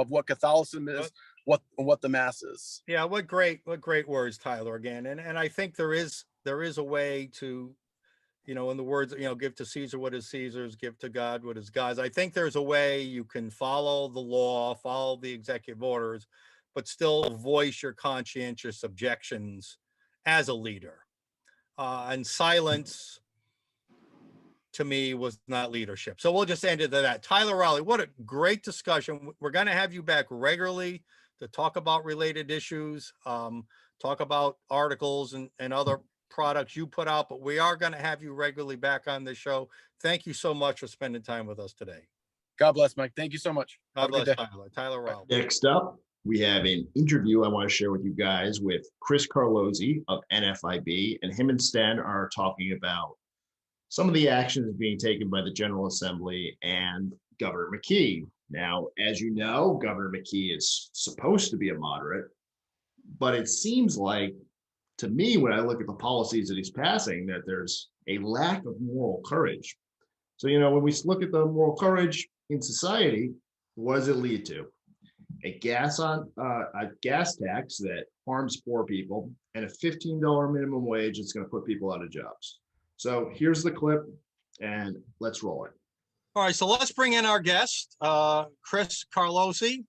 what Catholicism is, what the mass is. Yeah, what great words, Tyler, again. And I think there is a way to, in the words, give to Caesar what is Caesar's, give to God what is God's. I think there's a way you can follow the law, follow the executive orders, but still voice your conscientious objections as a leader. And silence, to me, was not leadership. So we'll just end it at that. Tyler Rowley, what a great discussion. We're going to have you back regularly to talk about related issues, talk about articles and other products you put out, but we are going to have you regularly back on the show. Thank you so much for spending time with us today. God bless, Mike. Thank you so much. God bless, Tyler Rowley. Next up, we have an interview I want to share with you guys with Chris Carlozzi of NFIB, and him and Sten are talking about some of the actions being taken by the General Assembly and Governor McKee. Now, as you know, Governor McKee is supposed to be a moderate, but it seems like, to me, when I look at the policies that he's passing, that there's a lack of moral courage. So, when we look at the moral courage in society, what does it lead to? a gas tax that harms poor people, and a $15 minimum wage that's going to put people out of jobs. So here's the clip, and let's roll it. All right, so let's bring in our guest, Chris Carlosi.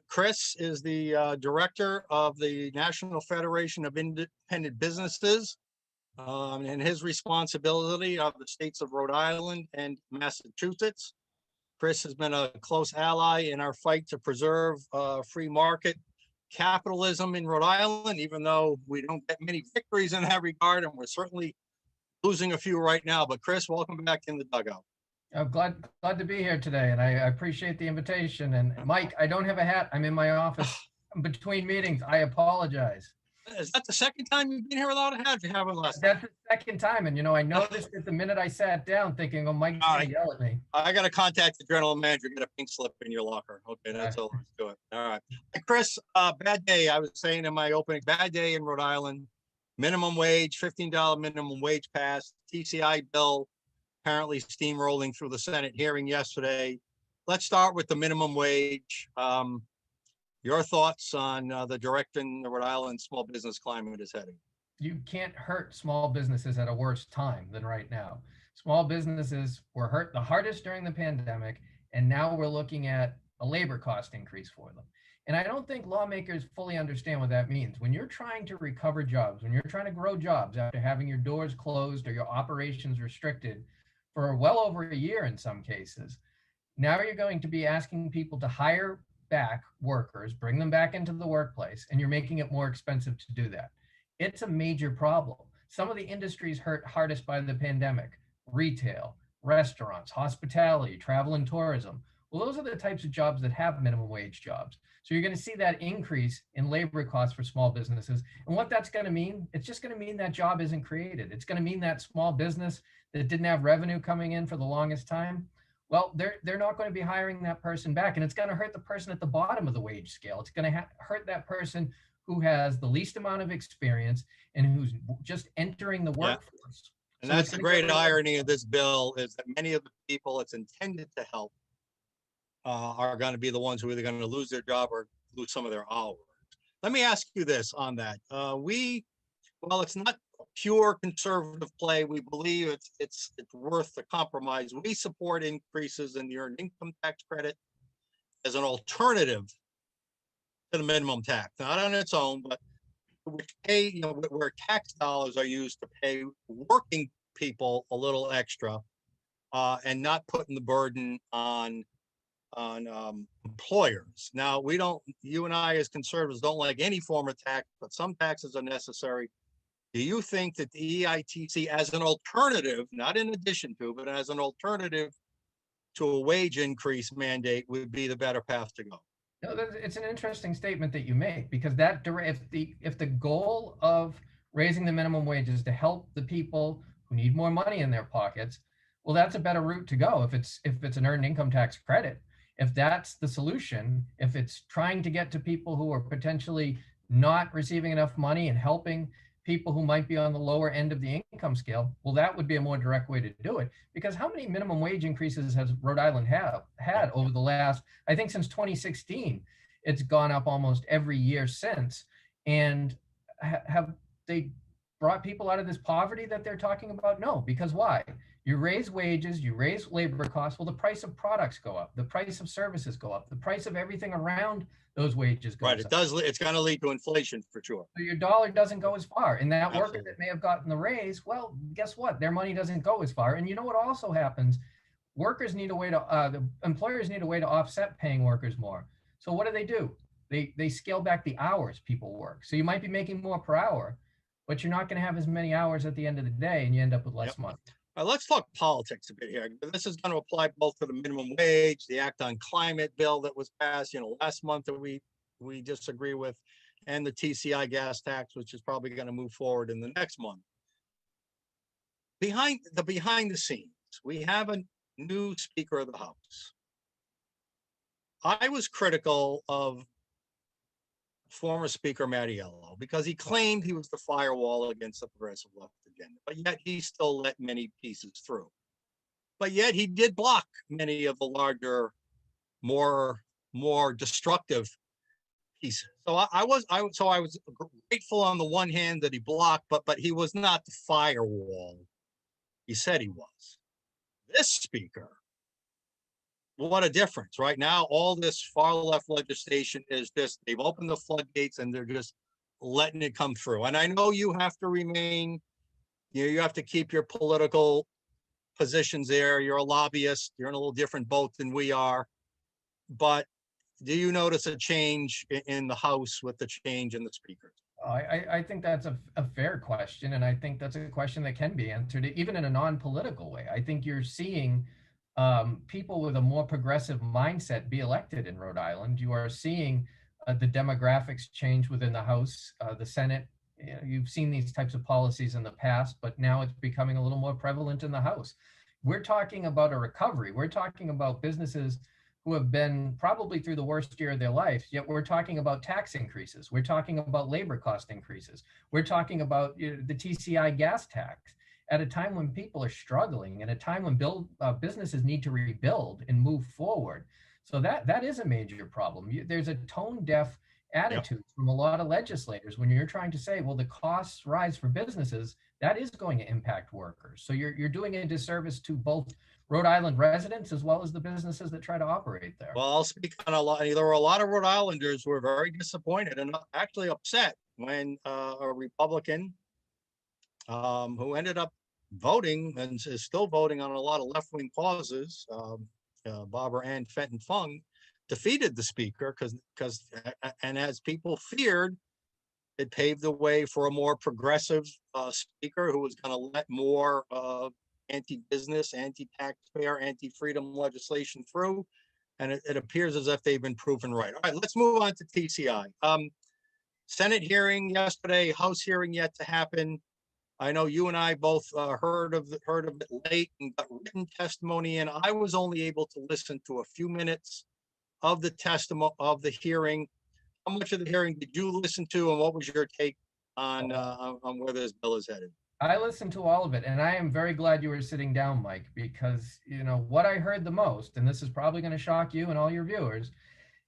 Chris is the director of the National Federation of Independent Businesses, and his responsibility of the states of Rhode Island and Massachusetts. Chris has been a close ally in our fight to preserve free market capitalism in Rhode Island, even though we don't get many victories in that regard, and we're certainly losing a few right now. But Chris, welcome back in the dugout. I'm glad to be here today, and I appreciate the invitation. And Mike, I don't have a hat. I'm in my office between meetings. I apologize. Is that the second time you've been here without a hat? You haven't last time. That's the second time, and I noticed it the minute I sat down, thinking, "Oh, Mike's gonna yell at me." I got to contact the general manager. Get a pink slip in your locker. Okay, that's all. Let's do it. All right, Chris. Bad day. I was saying in my opening, bad day in Rhode Island. Minimum wage, $15 minimum wage passed. TCI bill apparently steamrolling through the Senate hearing yesterday. Let's start with the minimum wage. Your thoughts on the direction the Rhode Island small business climate is heading? You can't hurt small businesses at a worse time than right now. Small businesses were hurt the hardest during the pandemic, and now we're looking at a labor cost increase for them. And I don't think lawmakers fully understand what that means. When you're trying to recover jobs, when you're trying to grow jobs after having your doors closed or your operations restricted for well over a year in some cases, now you're going to be asking people to hire back workers, bring them back into the workplace, and you're making it more expensive to do that. It's a major problem. Some of the industries hurt hardest by the pandemic: retail, restaurants, hospitality, travel and tourism. Well, those are the types of jobs that have minimum wage jobs. So you're going to see that increase in labor costs for small businesses. And what that's going to mean, it's just going to mean that job isn't created. It's going to mean that small business that didn't have revenue coming in for the longest time, well, they're not going to be hiring that person back. And it's going to hurt the person at the bottom of the wage scale. It's going to hurt that person who has the least amount of experience and who's just entering the workforce. And So that's it's the gonna great irony of this bill, is that many of the people it's intended to help are going to be the ones who are either going to lose their job or lose some of their hours. Let me ask you this on that. Well, it's not pure conservative play. We believe it's worth the compromise. We support increases in the earned income tax credit as an alternative to the minimum tax, not on its own, but which pay, where tax dollars are used to pay working people a little extra, and not putting the burden on employers. Now, you and I as conservatives don't like any form of tax, but some taxes are necessary. Do you think that the EITC, as an alternative, not in addition to, but as an alternative to a wage increase mandate, would be the better path to go? No, it's an interesting statement that you make, because if the goal of raising the minimum wage is to help the people who need more money in their pockets, well, that's a better route to go. If it's an earned income tax credit, if that's the solution, if it's trying to get to people who are potentially not receiving enough money and helping people who might be on the lower end of the income scale, well, that would be a more direct way to do it. Because how many minimum wage increases has Rhode Island had over the last, I think since 2016, it's gone up almost every year since. And have they brought people out of this poverty that they're talking about? No, because why? You raise wages, you raise labor costs, well, the price of products go up, the price of services go up, the price of everything around those wages goes up. Right, it does. It's going to lead to inflation for sure. So your dollar doesn't go as far. And that Absolutely. worker that may have gotten the raise, well, guess what? Their money doesn't go as far. And you know what also happens? Workers need a way to, the employers need a way to offset paying workers more. So what do? They scale back the hours people work. So you might be making more per hour, but you're not going to have as many hours at the end of the day, and you end up with less money. All right, let's talk politics a bit here. This is going to apply both to the minimum wage, the Act on Climate bill that was passed, last month that we disagree with, and the TCI gas tax, which is probably going to move forward in the next month. Behind the scenes, we have a new Speaker of the House. I was critical of former Speaker Mattiello because he claimed he was the firewall against the progressive left agenda, but yet he still let many pieces through. But yet he did block many of the larger, more more destructive pieces. So I was grateful on the one hand that he blocked, but he was not the firewall he said he was. This speaker, what a difference. Right now, all this far left legislation is just, they've opened the floodgates and they're just letting it come through. And I know you have to remain, you have to keep your political positions there. You're a lobbyist. You're in a little different boat than we are. But do you notice a change in the House with the change in the speakers? I think that's a fair question. And I think that's a question that can be answered even in a non-political way. I think you're seeing people with a more progressive mindset be elected in Rhode Island. You are seeing the demographics change within the House, the Senate. You've seen these types of policies in the past, but now it's becoming a little more prevalent in the House. We're talking about a recovery. We're talking about businesses who have been probably through the worst year of their life, yet we're talking about tax increases. We're talking about labor cost increases. We're talking about the TCI gas tax at a time when people are struggling, at a time when businesses need to rebuild and move forward. So that is a major problem. There's a tone deaf attitude from a lot of legislators when you're trying to say, well, the costs rise for businesses, that is going to impact workers. So you're doing a disservice to both Rhode Island residents as well as the businesses that try to operate there. Well, I'll speak on a lot. There were a lot of Rhode Islanders who were very disappointed and actually upset when a Republican who ended up voting and is still voting on a lot of left-wing causes, Barbara Ann Fenton Fung, defeated the speaker because as people feared, it paved the way for a more progressive speaker who was going to let more anti-business, anti-taxpayer, anti-freedom legislation through. And it appears as if they've been proven right. All right, let's move on to TCI. Senate hearing yesterday, House hearing yet to happen. I know you and I both heard of it late and got written testimony, and I was only able to listen to a few minutes of the testimony of the hearing. How much of the hearing did you listen to, and what was your take on where this bill is headed? I listened to all of it, and I am very glad you were sitting down, Mike, because what I heard the most, and this is probably going to shock you and all your viewers,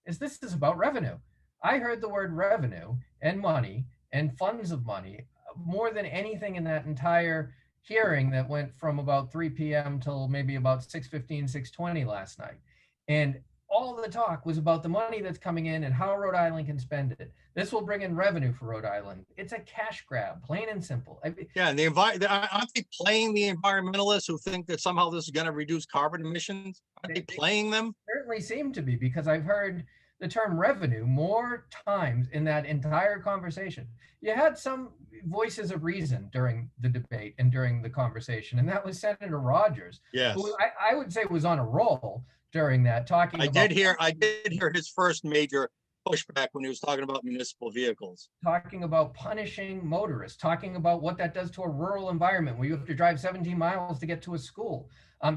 is this is about revenue. I heard the word revenue and money and funds of money more than anything in that entire hearing that went from about 3 p.m. till maybe about 6:15, 6:20 last night. And all the talk was about the money that's coming in and how Rhode Island can spend it. This will bring in revenue for Rhode Island. It's a cash grab, plain and simple. Yeah, and aren't they playing the environmentalists who think that somehow this is going to reduce carbon emissions? Aren't they playing them? Certainly seem to be, because I've heard the term revenue more times in that entire conversation. You had some voices of reason during the debate and during the conversation, and that was Senator Rogers, Yes, who I would say was on a roll during that, talking I about did hear his first major pushback when he was talking about municipal vehicles. talking about punishing motorists, talking about what that does to a rural environment where you have to drive 17 miles to get to a school.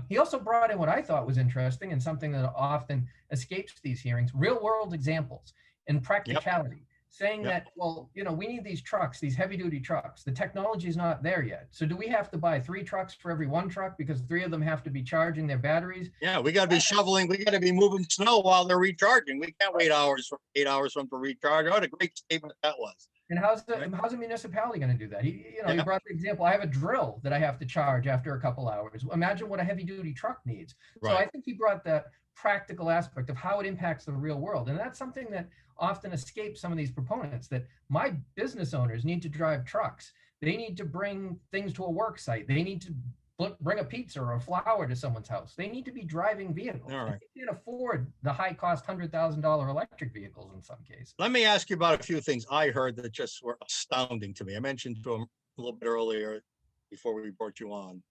He also brought in what I thought was interesting and something that often escapes these hearings, real world examples and practicality, saying that, well, we need these trucks, these heavy duty trucks. The technology is not there yet. So do we have to buy 3 trucks for every 1 truck because 3 of them have to be charging their batteries? Yeah, we got to be shoveling. We got to be moving snow while they're recharging. We can't wait 8 hours for them to recharge. What a great statement that was. And how's a municipality going to do that? He brought the example. I have a drill that I have to charge after a couple hours. Imagine what a heavy duty truck needs. Right. So I think he brought that practical aspect of how it impacts the real world. And that's something that often escapes some of these proponents, that my business owners need to drive trucks. They need to bring things to a work site. They need to bring a pizza or a flower to someone's house. They need to be driving vehicles. All right. They can't afford the high cost $100,000 electric vehicles in some cases. Let me ask you about a few things I heard that just were astounding to me. I mentioned to him a little bit earlier before we brought you on.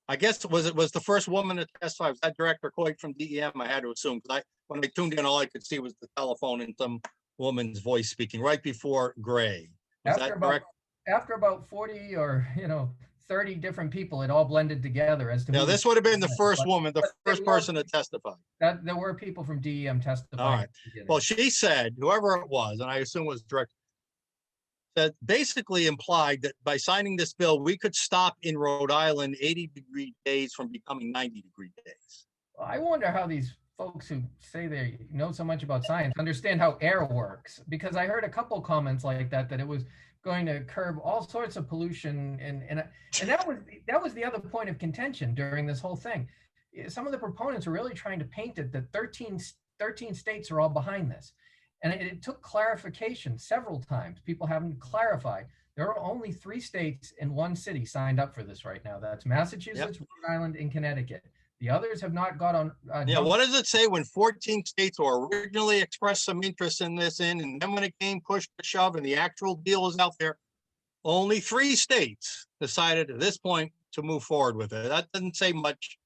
I guess was the first woman to testify? Was that Director Coit from DEM? I had to assume, because when I tuned in, all I could see was the telephone and some woman's voice speaking right before Gray. Was that correct? After about 40 or 30 different people, it all blended together as to. Now, this would have been the first woman, the first person to testify. That there were people from DEM testifying. All right. Well, she said, whoever it was, and I assume it was Director, that basically implied that by signing this bill, we could stop in Rhode Island 80-degree days from becoming 90-degree days. I wonder how these folks who say they know so much about science understand how air works, because I heard a couple comments like that, that it was going to curb all sorts of pollution, and that was the other point of contention during this whole thing. Some of the proponents were really trying to paint it that 13 states are all behind this. And it took clarification several times, people having to clarify. There are only 3 states and 1 city signed up for this right now. That's Massachusetts, Rhode Island, and Connecticut. The others have not got on. Yeah, what does it say when 14 states were originally expressed some interest in this and then when it came push to shove and the actual deal is out there, only 3 states decided at this point to move forward with it. That doesn't say much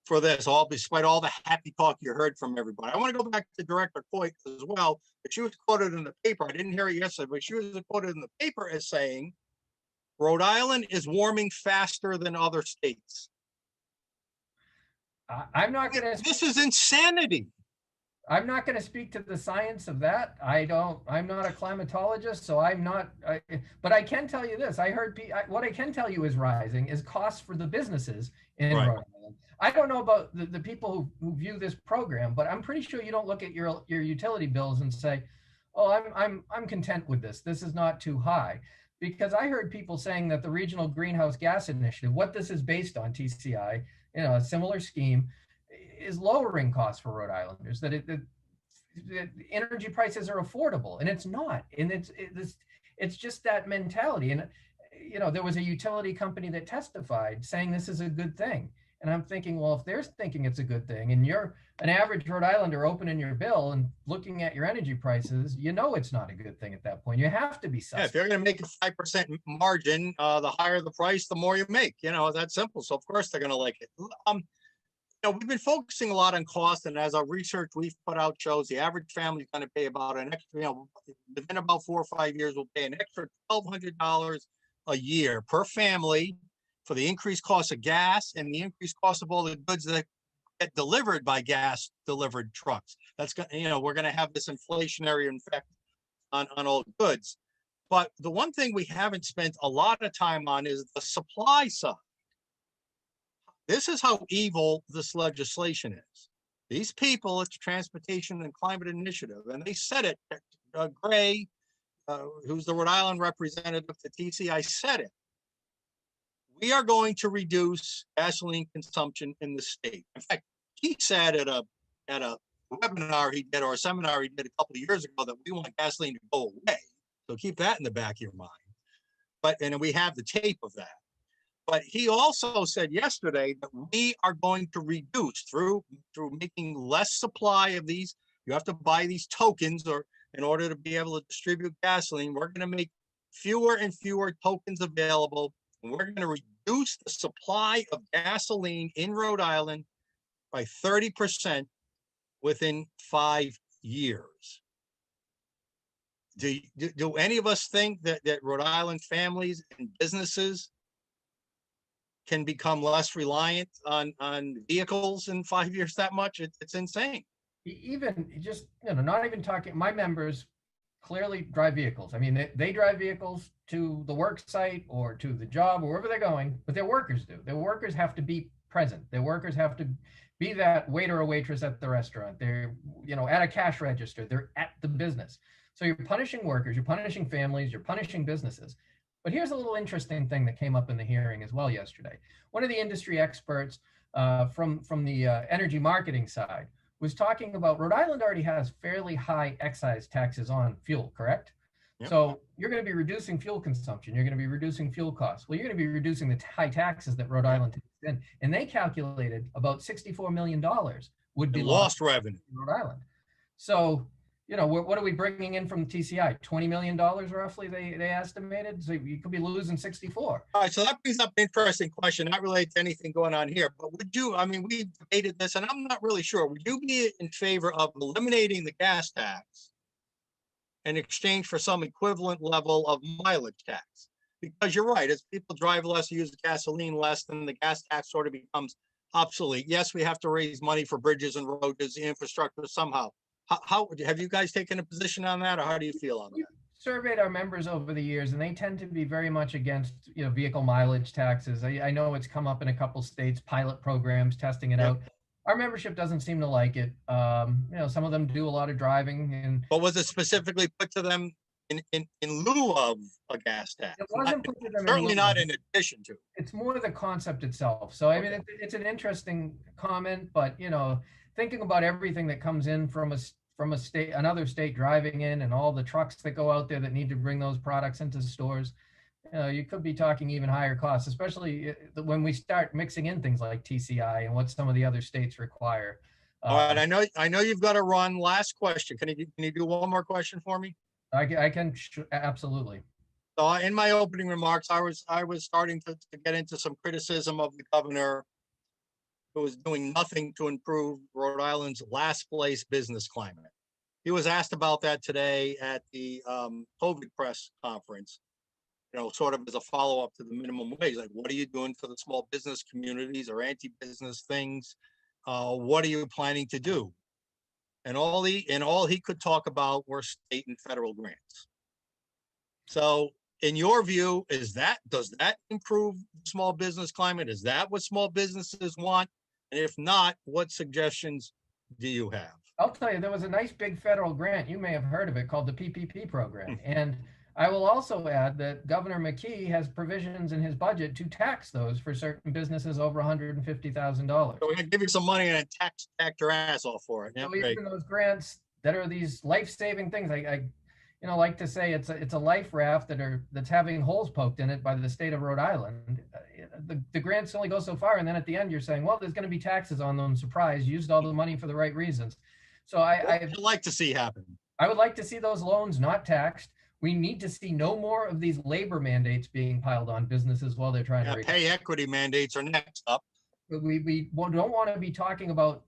for this, all despite all the happy talk you heard from everybody. I want to go back to Director Coit as well. But she was quoted in the paper. I didn't hear it yesterday, but she was quoted in the paper as saying, Rhode Island is warming faster than other states. I'm not going to. This is insanity. I'm not going to speak to the science of that. I'm not a climatologist, so I'm not. But I can tell you this. I heard what I can tell you is rising is costs for the businesses in Rhode Island. I don't know about the people who view this program, but I'm pretty sure you don't look at your utility bills and say, "Oh, I'm content with this. This is not too high." Because I heard people saying that the Regional Greenhouse Gas Initiative, what this is based on, TCI, a similar scheme, is lowering costs for Rhode Islanders. That the energy prices are affordable, and it's not. And it's just that mentality. And there was a utility company that testified saying this is a good thing. And I'm thinking, well, if they're thinking it's a good thing, and you're an average Rhode Islander opening your bill and looking at your energy prices, it's not a good thing at that point. You have to be suspect. Yeah, if you're going to make a 5% margin, the higher the price, the more you make. That's simple. So of course they're going to like it. We've been focusing a lot on cost, and as our research we've put out shows, the average family is going to pay about an extra, within about 4 or 5 years, will pay an extra $1,200 a year per family for the increased cost of gas and the increased cost of all the goods that get delivered by gas delivered trucks. That's going, we're going to have this inflationary effect on all goods. But the one thing we haven't spent a lot of time on is the supply side. This is how evil this legislation is. These people at the Transportation and Climate Initiative, and they said it, Gray, who's the Rhode Island representative to TCI, said it. We are going to reduce gasoline consumption in the state. In fact, he said at a webinar he did, or a seminar he did a couple of years ago, that we want gasoline to go away. So keep that in the back of your mind. And we have the tape of that. But he also said yesterday that we are going to reduce through making less supply of these. You have to buy these tokens in order to be able to distribute gasoline. We're going to make fewer and fewer tokens available. And we're going to reduce the supply of gasoline in Rhode Island by 30% within 5 years. Do any of us think that Rhode Island families and businesses can become less reliant on vehicles in 5 years that much? It's insane. Even just, not even talking, my members clearly drive vehicles. I mean, they drive vehicles to the work site or to the job or wherever they're going, but their workers do. Their workers have to be present. Their workers have to be that waiter or waitress at the restaurant. They're, at a cash register. They're at the business. So you're punishing workers, you're punishing families, you're punishing businesses. But here's a little interesting thing that came up in the hearing as well yesterday. One of the industry experts from the energy marketing side was talking about Rhode Island already has fairly high excise taxes on fuel, correct? Yep. So you're going to be reducing fuel consumption. You're going to be reducing fuel costs. Well, you're going to be reducing the high taxes that Rhode Island takes in. And they calculated about $64 million would be lost revenue in Rhode Island. So, what are we bringing in from the TCI? $20 million roughly, they estimated. So you could be losing 64. All right, so that brings up an interesting question, not related to anything going on here. But we debated this, and I'm not really sure. Would you be in favor of eliminating the gas tax in exchange for some equivalent level of mileage tax? Because you're right, as people drive less, use gasoline less, then the gas tax sort of becomes obsolete. Yes, we have to raise money for bridges and roads, infrastructure somehow. How have you guys taken a position on that, or how do you feel on that? We've surveyed our members over the years, and they tend to be very much against vehicle mileage taxes. I know it's come up in a couple states, pilot programs, testing it out. our membership doesn't seem to like it. Some of them do a lot of driving, and But was it specifically put to them in lieu of a gas tax? it wasn't put to them in Certainly lieu not of. in addition to. It's more the concept itself. So I mean, Okay. it's an interesting comment, but thinking about everything that comes in from another state driving in, and all the trucks that go out there that need to bring those products into stores, you could be talking even higher costs, especially when we start mixing in things like TCI and what some of the other states require. All right, I know you've got to run. Last question. Can you do one more question for me? I can absolutely. So in my opening remarks, I was starting to get into some criticism of the governor, who was doing nothing to improve Rhode Island's last place business climate. He was asked about that today at the COVID press conference, sort of as a follow-up to the minimum wage. Like, what are you doing for the small business communities or anti-business things? What are you planning to do? And all he could talk about were state and federal grants. So in your view, does that improve small business climate? Is that what small businesses want? And if not, what suggestions do you have? I'll tell you, there was a nice big federal grant, you may have heard of it, called the PPP program. And I will also add that Governor McKee has provisions in his budget to tax those for certain businesses over $150,000. So we're gonna give you some money and tax your ass off for it. So Yeah, even those grants that are these life-saving things, I like to say it's a life raft that's having holes poked in it by the state of Rhode Island. The grants only go so far, and then at the end you're saying, well, there's going to be taxes on them. Surprise, used all the money for the right reasons. So I'd like to see happen. I would like to see those loans not taxed. We need to see no more of these labor mandates being piled on businesses while they're trying to pay equity mandates are next up. We don't want to be talking about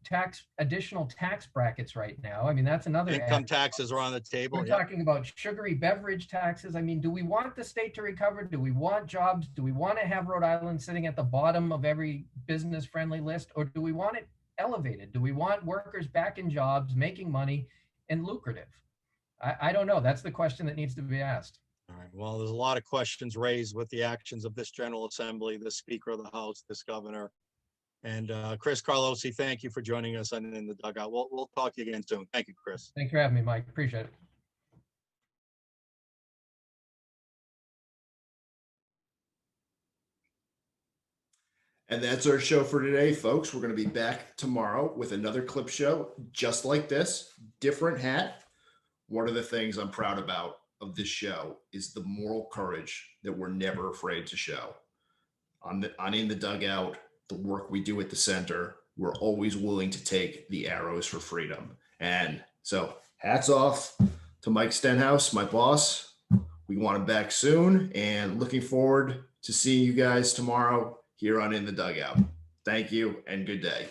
additional tax brackets right now. I mean, that's another income taxes are on the table. We're talking about sugary beverage taxes. I mean, do we want the state to recover? Do we want jobs? Do we want to have Rhode Island sitting at the bottom of every business friendly list, or do we want it elevated? Do we want workers back in jobs, making money and lucrative? I don't know. That's the question that needs to be asked. All right. Well, there's a lot of questions raised with the actions of this General Assembly, the Speaker of the House, this governor. And Chris Carlosi, thank you for joining us on In the Dugout. We'll talk to you again soon. Thank you, Chris. Thanks for having me, Mike. Appreciate it. And that's our show for today, folks. We're going to be back tomorrow with another clip show just like this, different hat. One of the things I'm proud about of this show is the moral courage that we're never afraid to show. On In the Dugout, the work we do at the center, we're always willing to take the arrows for freedom. And so hats off to Mike Stenhouse, my boss. We want him back soon, and looking forward to seeing you guys tomorrow here on In the Dugout. Thank you and good day.